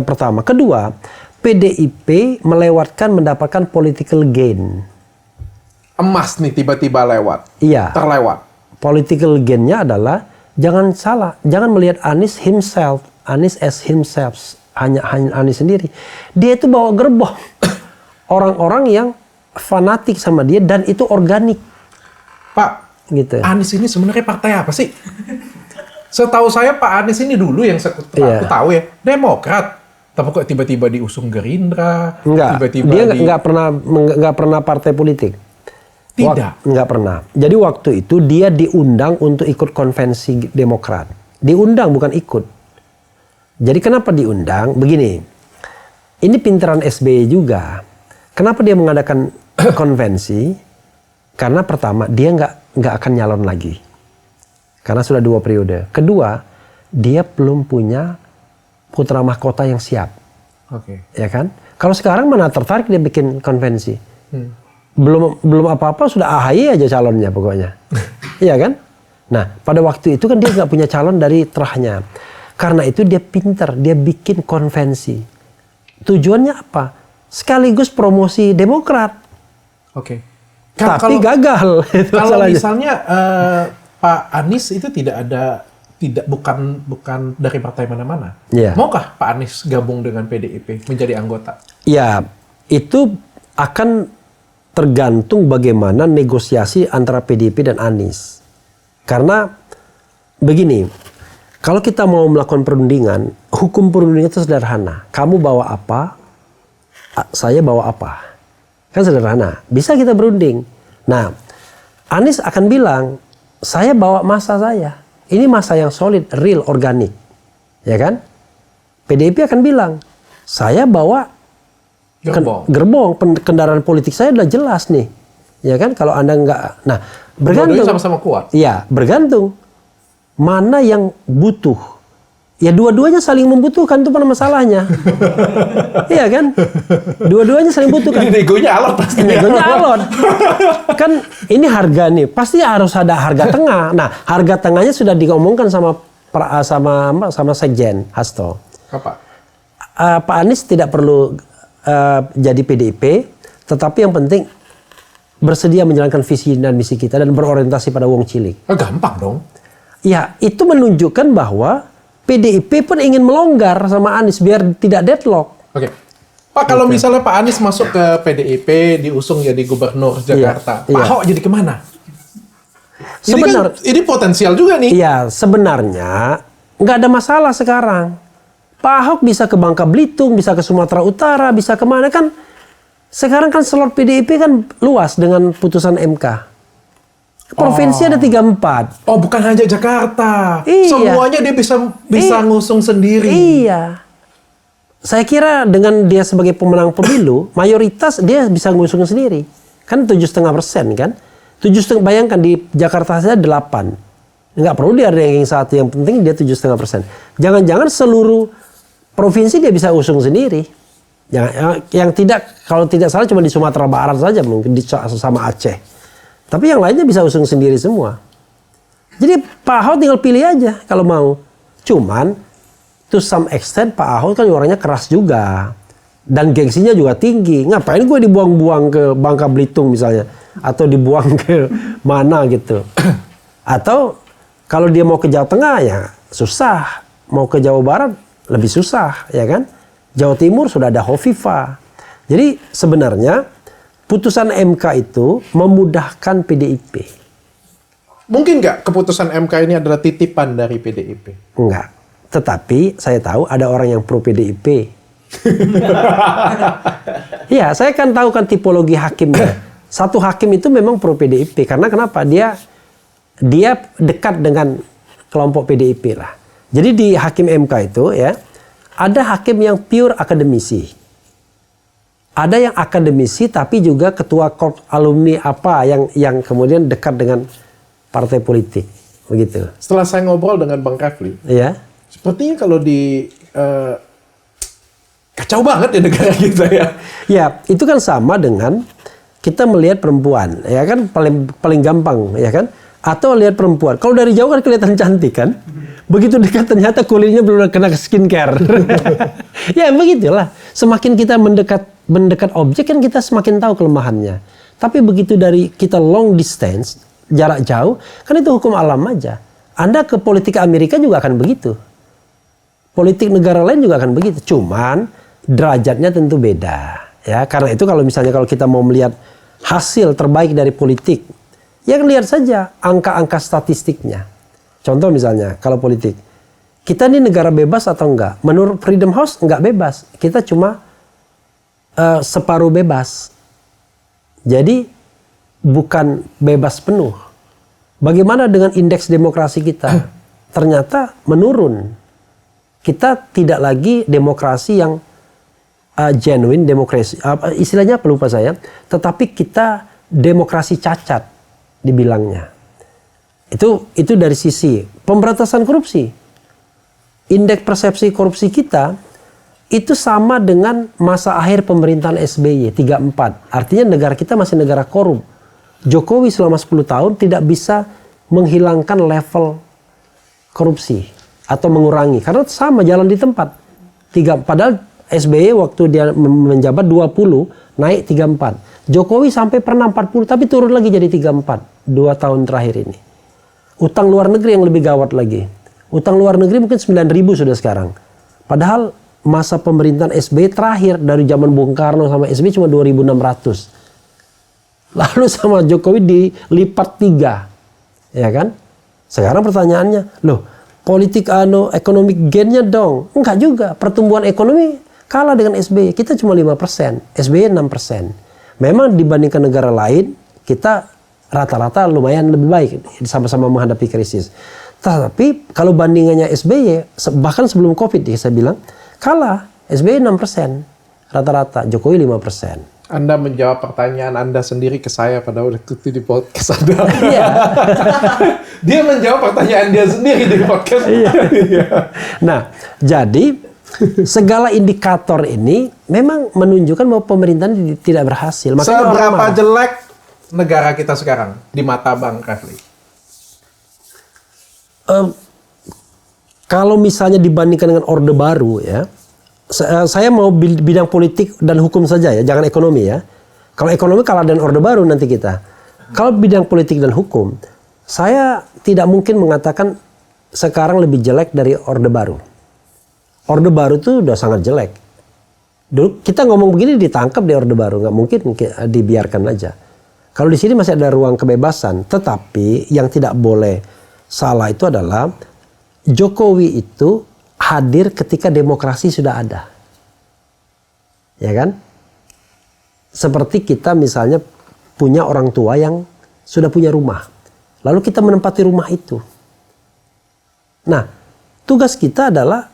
pertama. Kedua, PDIP mendapatkan political gain. Emas nih tiba-tiba lewat. Iya. Terlewat. Political gain-nya adalah jangan salah, jangan melihat Anies as himself, hanya Anies sendiri. Dia itu bawa gerbong orang-orang yang fanatik sama dia dan itu organik. Pak, gitu. Anies ini sebenarnya partai apa sih? Setahu saya Pak Anies ini dulu yang aku tahu ya, Demokrat. Tapi kok tiba-tiba diusung Gerindra? Dia nggak pernah partai politik. Tidak. Nggak pernah. Jadi waktu itu dia diundang untuk ikut konvensi Demokrat. Diundang bukan ikut. Jadi kenapa diundang? Begini, ini pinteran SBY juga. Kenapa dia mengadakan konvensi? Karena pertama dia nggak akan nyalon lagi. Karena sudah 2 periode. Kedua, dia belum punya putra mahkota yang siap. Ya kan? Kalau sekarang mana tertarik dia bikin konvensi. Belum apa-apa sudah AHY aja calonnya pokoknya. Iya kan? Nah, pada waktu itu kan dia nggak punya calon dari terahnya. Karena itu dia pinter, dia bikin konvensi. Tujuannya apa? Sekaligus promosi Demokrat. Tapi gagal. Kalau misalnya Pak Anies itu bukan dari partai mana-mana. Maukah Pak Anies gabung dengan PDIP menjadi anggota? Ya, itu akan tergantung bagaimana negosiasi antara PDIP dan Anies. Karena begini, kalau kita mau melakukan perundingan, hukum perundingan itu sederhana. Kamu bawa apa, saya bawa apa. Kan sederhana. Bisa kita berunding. Nah, Anies akan bilang, saya bawa massa saya. Ini massa yang solid, real, organik. Ya kan? PDIP akan bilang, saya bawa gerbong. Kendaraan politik saya udah jelas nih. Ya kan? Kalau Anda nggak... Nah, bergantung. Sama-sama kuat. Iya, bergantung. Mana yang butuh. Ya dua-duanya saling membutuhkan, itu pada masalahnya. Iya kan? Dua-duanya saling membutuhkan. Negonya alot pasti. Negonya alot. Kan ini harga nih, pasti harus ada harga tengah. Nah, harga tengahnya sudah diomongkan sama Sekjen Hasto. Apa? Pak Anies tidak perlu jadi PDIP, tetapi yang penting bersedia menjalankan visi dan misi kita dan berorientasi pada wong cilik. Gampang dong. Ya, itu menunjukkan bahwa PDIP pun ingin melonggar sama Anies biar tidak deadlock. Oke. Pak, kalau misalnya Pak Anies masuk ke PDIP, diusung jadi gubernur Jakarta, Pak Ahok jadi kemana? Ini potensial juga nih. Iya, sebenarnya nggak ada masalah sekarang. Pak Ahok bisa ke Bangka Belitung, bisa ke Sumatera Utara, bisa kemana kan? Sekarang kan slot PDIP kan luas dengan putusan MK. Provinsi ada 34. Oh, bukan hanya Jakarta. Iya. Semuanya dia bisa ngusung sendiri. Iya. Saya kira dengan dia sebagai pemenang pemilu, mayoritas dia bisa ngusung sendiri. Kan 7,5% kan? 7,5, bayangkan di Jakarta saja 8. Nggak perlu dia ranking 1, yang penting dia 7,5%. Jangan-jangan seluruh provinsi dia bisa usung sendiri. Yang tidak, kalau tidak salah cuma di Sumatera Barat saja mungkin sama Aceh. Tapi yang lainnya bisa usung sendiri semua. Jadi Pak Ahok tinggal pilih aja kalau mau. Cuman to some extent Pak Ahok kan orangnya keras juga. Dan gengsinya juga tinggi. Ngapain gue dibuang-buang ke Bangka Belitung misalnya. Atau dibuang ke mana gitu. Atau kalau dia mau ke Jawa Tengah ya susah. Mau ke Jawa Barat lebih susah, ya kan? Jawa Timur sudah ada Hovifah. Jadi sebenarnya putusan MK itu memudahkan PDIP. Mungkin nggak keputusan MK ini adalah titipan dari PDIP? Enggak. Tetapi saya tahu ada orang yang pro PDIP. Iya, saya kan tahu kan tipologi hakimnya. Satu hakim itu memang pro PDIP. Karena kenapa? Dia dekat dengan kelompok PDIP lah. Jadi di hakim MK itu ya, ada hakim yang pure akademisi. Ada yang akademisi tapi juga ketua korps alumni apa yang kemudian dekat dengan partai politik, begitu. Setelah saya ngobrol dengan Bang Kefli, ya, sepertinya kalau di kacau banget ya negara kita ya. Ya, itu kan sama dengan kita melihat perempuan, ya kan paling gampang, ya kan? Atau lihat perempuan. Kalau dari jauh kan kelihatan cantik kan? Begitu dekat ternyata kulitnya belum kena skincare. Ya begitulah. Semakin kita mendekat objek kan kita semakin tahu kelemahannya. Tapi begitu dari kita long distance, jarak jauh, kan itu hukum alam aja. Anda ke politik Amerika juga akan begitu. Politik negara lain juga akan begitu. Cuman derajatnya tentu beda. Ya, karena itu kalau misalnya kalau kita mau melihat hasil terbaik dari politik, ya lihat saja angka-angka statistiknya. Contoh misalnya, kalau politik. Kita ini negara bebas atau enggak? Menurut Freedom House, enggak bebas. Kita cuma separuh bebas. Jadi, bukan bebas penuh. Bagaimana dengan indeks demokrasi kita? Ternyata menurun. Kita tidak lagi demokrasi yang genuine, demokrasi. Istilahnya apa lupa saya. Tetapi kita demokrasi cacat, dibilangnya. Itu dari sisi pemberantasan korupsi. Indeks persepsi korupsi kita itu sama dengan masa akhir pemerintahan SBY 34. Artinya negara kita masih negara korup. Jokowi selama 10 tahun tidak bisa menghilangkan level korupsi atau mengurangi karena sama jalan di tempat. Padahal SBY waktu dia menjabat 20 naik 34. Jokowi sampai pernah 40 tapi turun lagi jadi 34 2 tahun terakhir ini. Utang luar negeri yang lebih gawat lagi. Utang luar negeri mungkin 9.000 sudah sekarang. Padahal masa pemerintahan SBY terakhir dari zaman Bung Karno sama SBY cuma 2.600. Lalu sama Jokowi dilipat 3. Ya kan? Sekarang pertanyaannya, loh, politik economic gain-nya dong. Enggak juga. Pertumbuhan ekonomi kalah dengan SBY. Kita cuma 5%. SBY 6%. Memang dibandingkan negara lain, kita rata-rata lumayan lebih baik sama-sama menghadapi krisis. Tapi kalau bandingannya SBY, bahkan sebelum COVID saya bilang, kalah. SBY 6%. Rata-rata, Jokowi 5%. Anda menjawab pertanyaan Anda sendiri ke saya pada waktu itu di podcast Anda. Iya. Dia menjawab pertanyaan dia sendiri di podcast. Iya. Nah, jadi segala indikator ini memang menunjukkan bahwa pemerintahan tidak berhasil. Makanya orang Seberapa marah. jelek negara kita sekarang di mata Bang Refli? Kalau misalnya dibandingkan dengan Orde Baru ya, saya mau bidang politik dan hukum saja ya, jangan ekonomi ya. Kalau ekonomi kalah dengan Orde Baru nanti kita. Kalau bidang politik dan hukum, saya tidak mungkin mengatakan sekarang lebih jelek dari Orde Baru. Orde Baru itu udah sangat jelek. Dulu kita ngomong begini ditangkap di Orde Baru, nggak mungkin dibiarkan aja. Kalau di sini masih ada ruang kebebasan, tetapi yang tidak boleh salah itu adalah Jokowi itu hadir ketika demokrasi sudah ada. Ya kan? Seperti kita misalnya punya orang tua yang sudah punya rumah. Lalu kita menempati rumah itu. Nah, tugas kita adalah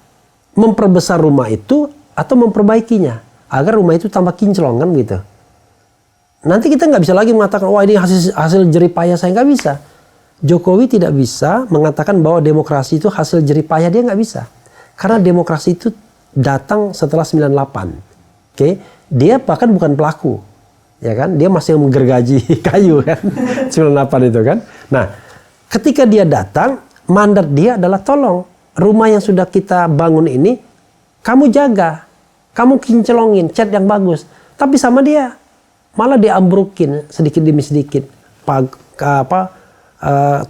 memperbesar rumah itu atau memperbaikinya. Agar rumah itu tambah kinclong kan gitu. Nanti kita nggak bisa lagi mengatakan, wah ini hasil jerih payah saya, nggak bisa. Jokowi tidak bisa mengatakan bahwa demokrasi itu hasil jerih payah, dia nggak bisa. Karena demokrasi itu datang setelah 98. Oke, dia bahkan bukan pelaku. Ya kan? Dia masih menggergaji kayu kan. 98 itu kan. Nah, ketika dia datang, mandat dia adalah tolong rumah yang sudah kita bangun ini kamu jaga. Kamu kinclongin, cat yang bagus. Tapi sama dia malah diambrukin sedikit demi sedikit.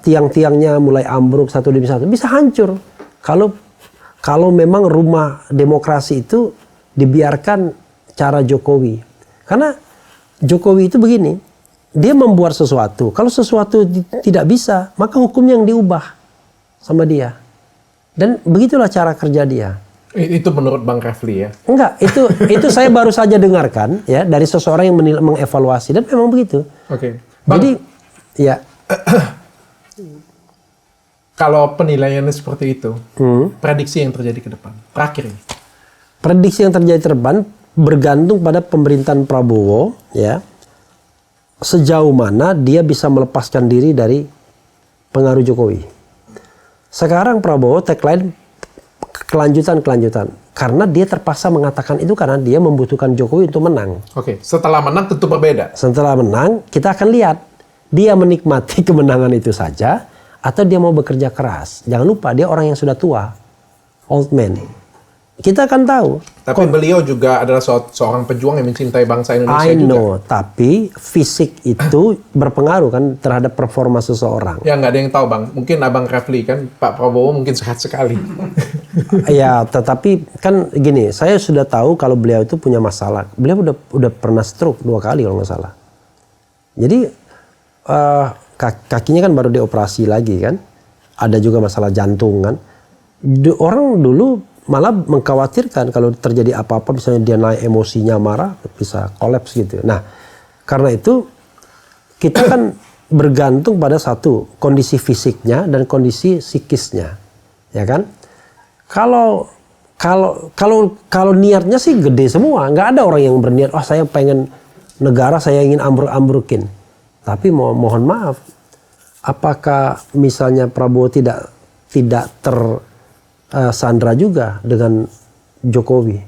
Tiang-tiangnya mulai ambruk satu demi satu, bisa hancur kalau memang rumah demokrasi itu dibiarkan cara Jokowi. Karena Jokowi itu begini, dia membuat sesuatu, kalau sesuatu tidak bisa, maka hukumnya yang diubah sama dia. Dan begitulah cara kerja dia. Itu menurut Bang Refli ya? Enggak, itu saya baru saja dengarkan ya dari seseorang yang mengevaluasi, dan memang begitu. Oke. Jadi ya. Kalau penilaiannya seperti itu, prediksi yang terjadi ke depan, terakhir ini. Prediksi yang terjadi ke depan bergantung pada pemerintahan Prabowo, ya, sejauh mana dia bisa melepaskan diri dari pengaruh Jokowi. Sekarang Prabowo tagline kelanjutan, karena dia terpaksa mengatakan itu karena dia membutuhkan Jokowi untuk menang. Oke, setelah menang tentu berbeda. Setelah menang, kita akan lihat dia menikmati kemenangan itu saja, atau dia mau bekerja keras. Jangan lupa dia orang yang sudah tua, old man. Kita akan tahu. Tapi beliau juga adalah seorang pejuang yang mencintai bangsa Indonesia I juga. know, tapi fisik itu berpengaruh kan terhadap performa seseorang. Ya nggak ada yang tahu Bang. Mungkin Abang Refli kan, Pak Prabowo mungkin sehat sekali. Ya, tetapi kan gini, saya sudah tahu kalau beliau itu punya masalah. Beliau udah pernah stroke 2 kali kalau nggak salah. Jadi kakinya kan baru dioperasi lagi kan. Ada juga masalah jantung kan. Orang dulu malah mengkhawatirkan kalau terjadi apa-apa, misalnya dia naik emosinya, marah, bisa kolaps gitu. Nah, karena itu kita kan bergantung pada satu, kondisi fisiknya dan kondisi psikisnya, ya kan? Kalau niatnya sih gede semua, nggak ada orang yang berniat, oh saya pengen negara saya ingin ambruk-ambrukin. Tapi mohon maaf, apakah misalnya Prabowo tidak tersandra juga dengan Jokowi?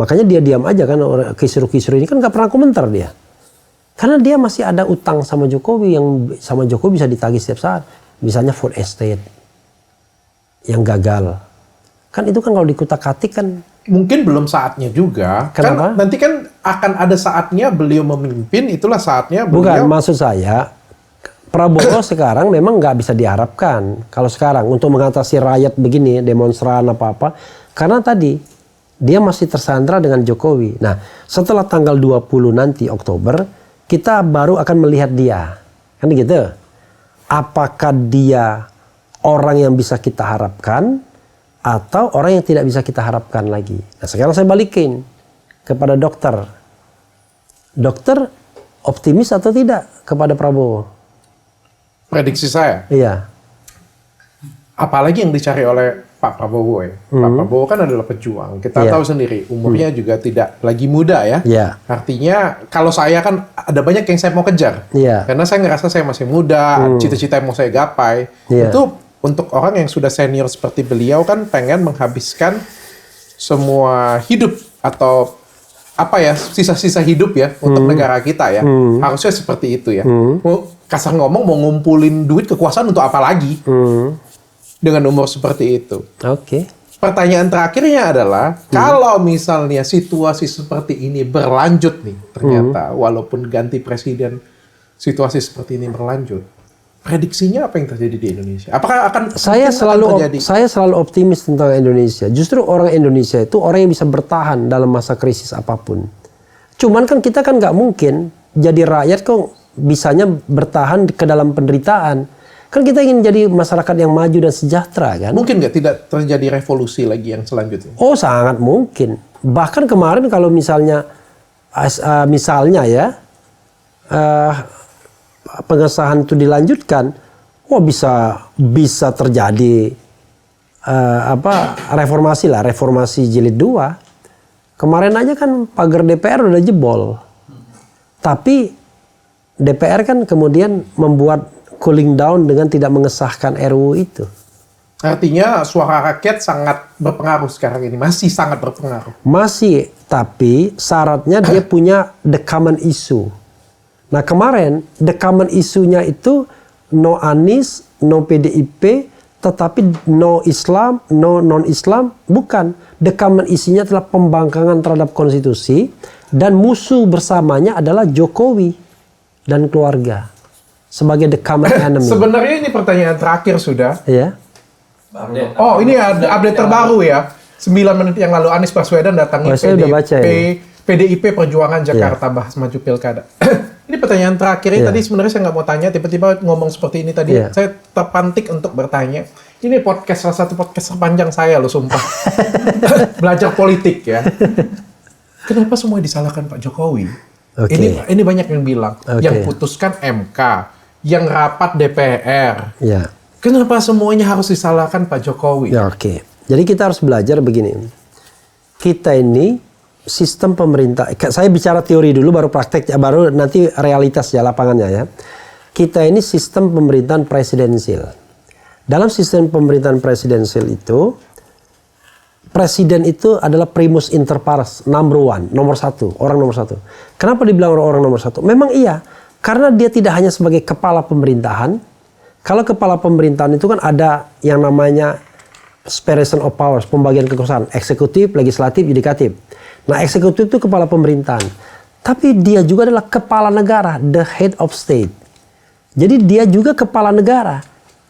Makanya dia diam aja kan, kisru-kisru ini kan nggak pernah komentar dia. Karena dia masih ada utang sama Jokowi yang sama Jokowi bisa ditagih setiap saat. Misalnya food estate yang gagal. Kan itu kan kalau dikutak-katik kan. Mungkin belum saatnya juga. Kenapa? Kan nanti kan akan ada saatnya beliau memimpin, itulah saatnya beliau. Bukan, maksud saya Prabowo sekarang memang nggak bisa diharapkan. Kalau sekarang untuk mengatasi rakyat begini, demonstran apa-apa. Karena tadi dia masih tersandra dengan Jokowi. Nah, setelah tanggal 20 nanti Oktober, kita baru akan melihat dia. Kan gitu. Apakah dia orang yang bisa kita harapkan atau orang yang tidak bisa kita harapkan lagi. Nah, sekarang saya balikin kepada dokter. Dokter optimis atau tidak kepada Prabowo? Prediksi saya. Iya. Apalagi yang dicari oleh Pak Prabowo ya. Pak Prabowo kan adalah pejuang. Kita tahu sendiri umurnya juga tidak lagi muda ya. Artinya kalau saya kan ada banyak yang saya mau kejar. Karena saya ngerasa saya masih muda, cita-cita yang mau saya gapai. Itu untuk orang yang sudah senior seperti beliau kan pengen menghabiskan semua hidup atau apa ya, sisa-sisa hidup ya untuk negara kita ya. Harusnya seperti itu ya. Kasar ngomong mau ngumpulin duit kekuasaan untuk apa lagi? Dengan umur seperti itu. Pertanyaan terakhirnya adalah, kalau misalnya situasi seperti ini berlanjut nih, ternyata walaupun ganti presiden, situasi seperti ini berlanjut, prediksinya apa yang terjadi di Indonesia? Apakah akan terjadi? Saya selalu optimis tentang Indonesia. Justru orang Indonesia itu orang yang bisa bertahan dalam masa krisis apapun. Cuman kan kita kan nggak mungkin jadi rakyat kok bisanya bertahan ke dalam penderitaan. Kan kita ingin jadi masyarakat yang maju dan sejahtera kan. Mungkin nggak tidak terjadi revolusi lagi yang selanjutnya? Oh sangat mungkin. Bahkan kemarin kalau misalnya ya pengesahan itu dilanjutkan, bisa terjadi reformasi jilid 2. Kemarin aja kan pagar DPR udah jebol. Tapi DPR kan kemudian membuat cooling down dengan tidak mengesahkan RUU itu. Artinya suara rakyat sangat berpengaruh sekarang ini, masih sangat berpengaruh. Masih, tapi syaratnya dia punya the common issue. Nah kemarin the common isunya itu no Anies, no PDIP, tetapi no Islam, no non-Islam, bukan. The common isunya adalah pembangkangan terhadap konstitusi dan musuh bersamanya adalah Jokowi dan keluarga. Sebagai the common enemy. Sebenarnya ini pertanyaan terakhir sudah. Iya. Oh, ini ada update terbaru ya. 9 menit yang lalu Anies Baswedan datangi PDIP Perjuangan Jakarta bahas maju pilkada. Ini pertanyaan terakhir ini tadi sebenarnya saya nggak mau tanya, tiba-tiba ngomong seperti ini tadi. Saya terpantik untuk bertanya. Ini salah satu podcast terpanjang saya loh, sumpah. Belajar politik ya. Kenapa semua disalahkan Pak Jokowi? Ini banyak yang bilang yang putuskan MK, yang rapat DPR. Kenapa semuanya harus disalahkan Pak Jokowi? Jadi kita harus belajar begini. Kita ini sistem pemerintah. Saya bicara teori dulu, baru praktek, baru nanti realitas ya lapangannya ya. Kita ini sistem pemerintahan presidensial. Dalam sistem pemerintahan presidensial itu, presiden itu adalah primus inter pares, nomor satu. Kenapa dibilang orang nomor satu? Memang iya, karena dia tidak hanya sebagai kepala pemerintahan. Kalau kepala pemerintahan itu kan ada yang namanya separation of powers, pembagian kekuasaan, eksekutif, legislatif, yudikatif. Nah, eksekutif itu kepala pemerintahan. Tapi dia juga adalah kepala negara, the head of state. Jadi dia juga kepala negara.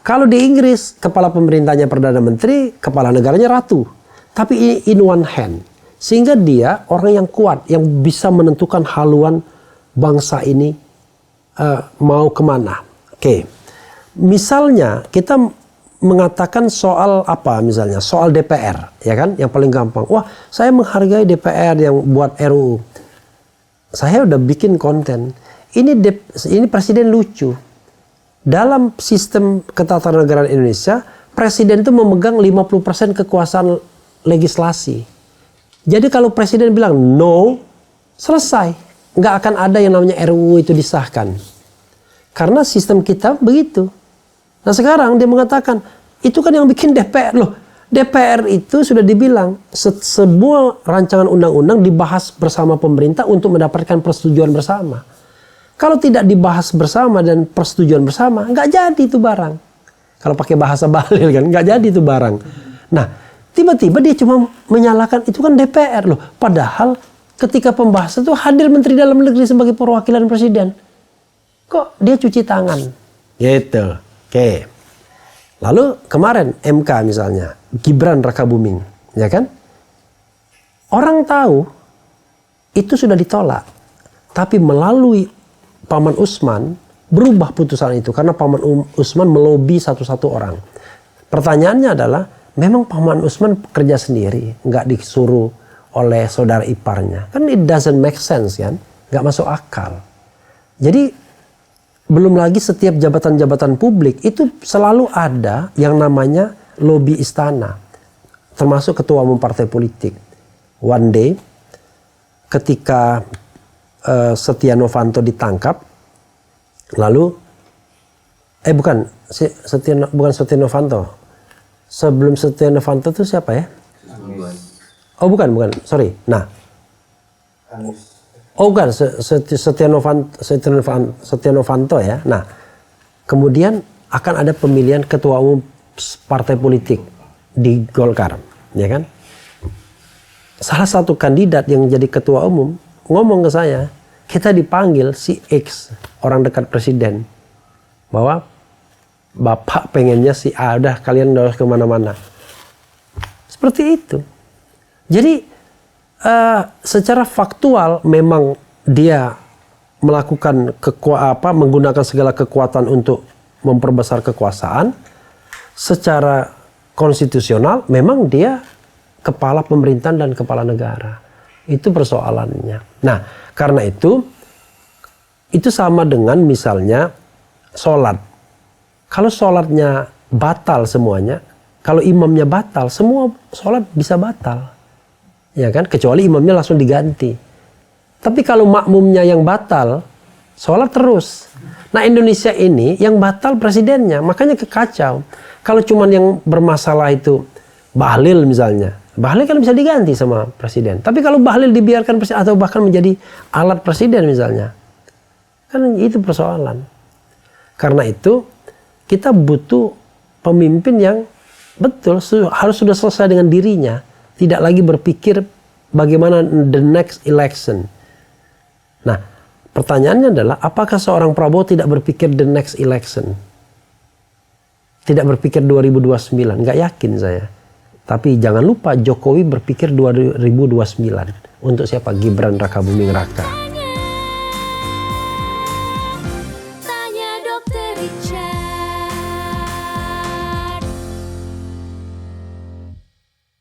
Kalau di Inggris, kepala pemerintahnya Perdana Menteri, kepala negaranya Ratu. Tapi in one hand. Sehingga dia orang yang kuat, yang bisa menentukan haluan bangsa ini mau kemana. Misalnya kita mengatakan soal apa misalnya? Soal DPR, ya kan? Yang paling gampang. Wah, saya menghargai DPR yang buat RUU. Saya udah bikin konten. Ini presiden lucu. Dalam sistem ketatanegaraan Indonesia, presiden itu memegang 50% kekuasaan legislasi. Jadi kalau presiden bilang no, selesai. Nggak akan ada yang namanya RUU itu disahkan. Karena sistem kita begitu. Nah sekarang dia mengatakan, itu kan yang bikin DPR loh. DPR itu sudah dibilang, sebuah rancangan undang-undang dibahas bersama pemerintah untuk mendapatkan persetujuan bersama. Kalau tidak dibahas bersama dan persetujuan bersama, nggak jadi itu barang. Kalau pakai bahasa Balil kan, nggak jadi itu barang. Nah, tiba-tiba dia cuma menyalahkan, itu kan DPR loh. Padahal ketika pembahasan itu hadir Menteri Dalam Negeri sebagai perwakilan Presiden. Kok dia cuci tangan? Gitu. Lalu kemarin MK misalnya, Gibran Rakabuming, ya kan? Orang tahu itu sudah ditolak. Tapi melalui Paman Usman berubah putusan itu karena Paman Usman melobi satu-satu orang. Pertanyaannya adalah, memang Paman Usman kerja sendiri, nggak disuruh oleh saudara iparnya. Kan it doesn't make sense kan? Nggak masuk akal. Jadi belum lagi setiap jabatan-jabatan publik itu selalu ada yang namanya lobi istana. termasuk ketua umum partai politik. One day ketika Setia Novanto ditangkap, lalu bukan Setia Novanto. Sebelum Setia Novanto itu siapa ya? Oh bukan, sorry. Nah, bukan Setia Novanto ya. Nah, kemudian akan ada pemilihan ketua umum partai politik di Golkar, ya kan? Salah satu kandidat yang jadi ketua umum ngomong ke saya, kita dipanggil si X, orang dekat presiden, bahwa Bapak pengennya si A, udah kalian harus kemana-mana. Seperti itu. Jadi secara faktual memang dia melakukan menggunakan segala kekuatan untuk memperbesar kekuasaan. Secara konstitusional memang dia kepala pemerintahan dan kepala negara. Itu persoalannya. Nah, karena itu sama dengan misalnya sholat. Kalau sholatnya batal semuanya, kalau imamnya batal, semua sholat bisa batal. Ya kan? Kecuali imamnya langsung diganti. Tapi kalau makmumnya yang batal, sholat terus. Nah, Indonesia ini yang batal presidennya, makanya kekacau. Kalau cuman yang bermasalah itu bahlil misalnya, bahlil kan bisa diganti sama presiden. Tapi kalau bahlil dibiarkan presiden atau bahkan menjadi alat presiden misalnya, kan itu persoalan. Karena itu kita butuh pemimpin yang betul harus sudah selesai dengan dirinya, tidak lagi berpikir bagaimana the next election. Nah, pertanyaannya adalah apakah seorang Prabowo tidak berpikir the next election? Tidak berpikir 2029, nggak yakin saya. Tapi jangan lupa Jokowi berpikir 2029. Untuk siapa? Gibran Rakabuming Raka.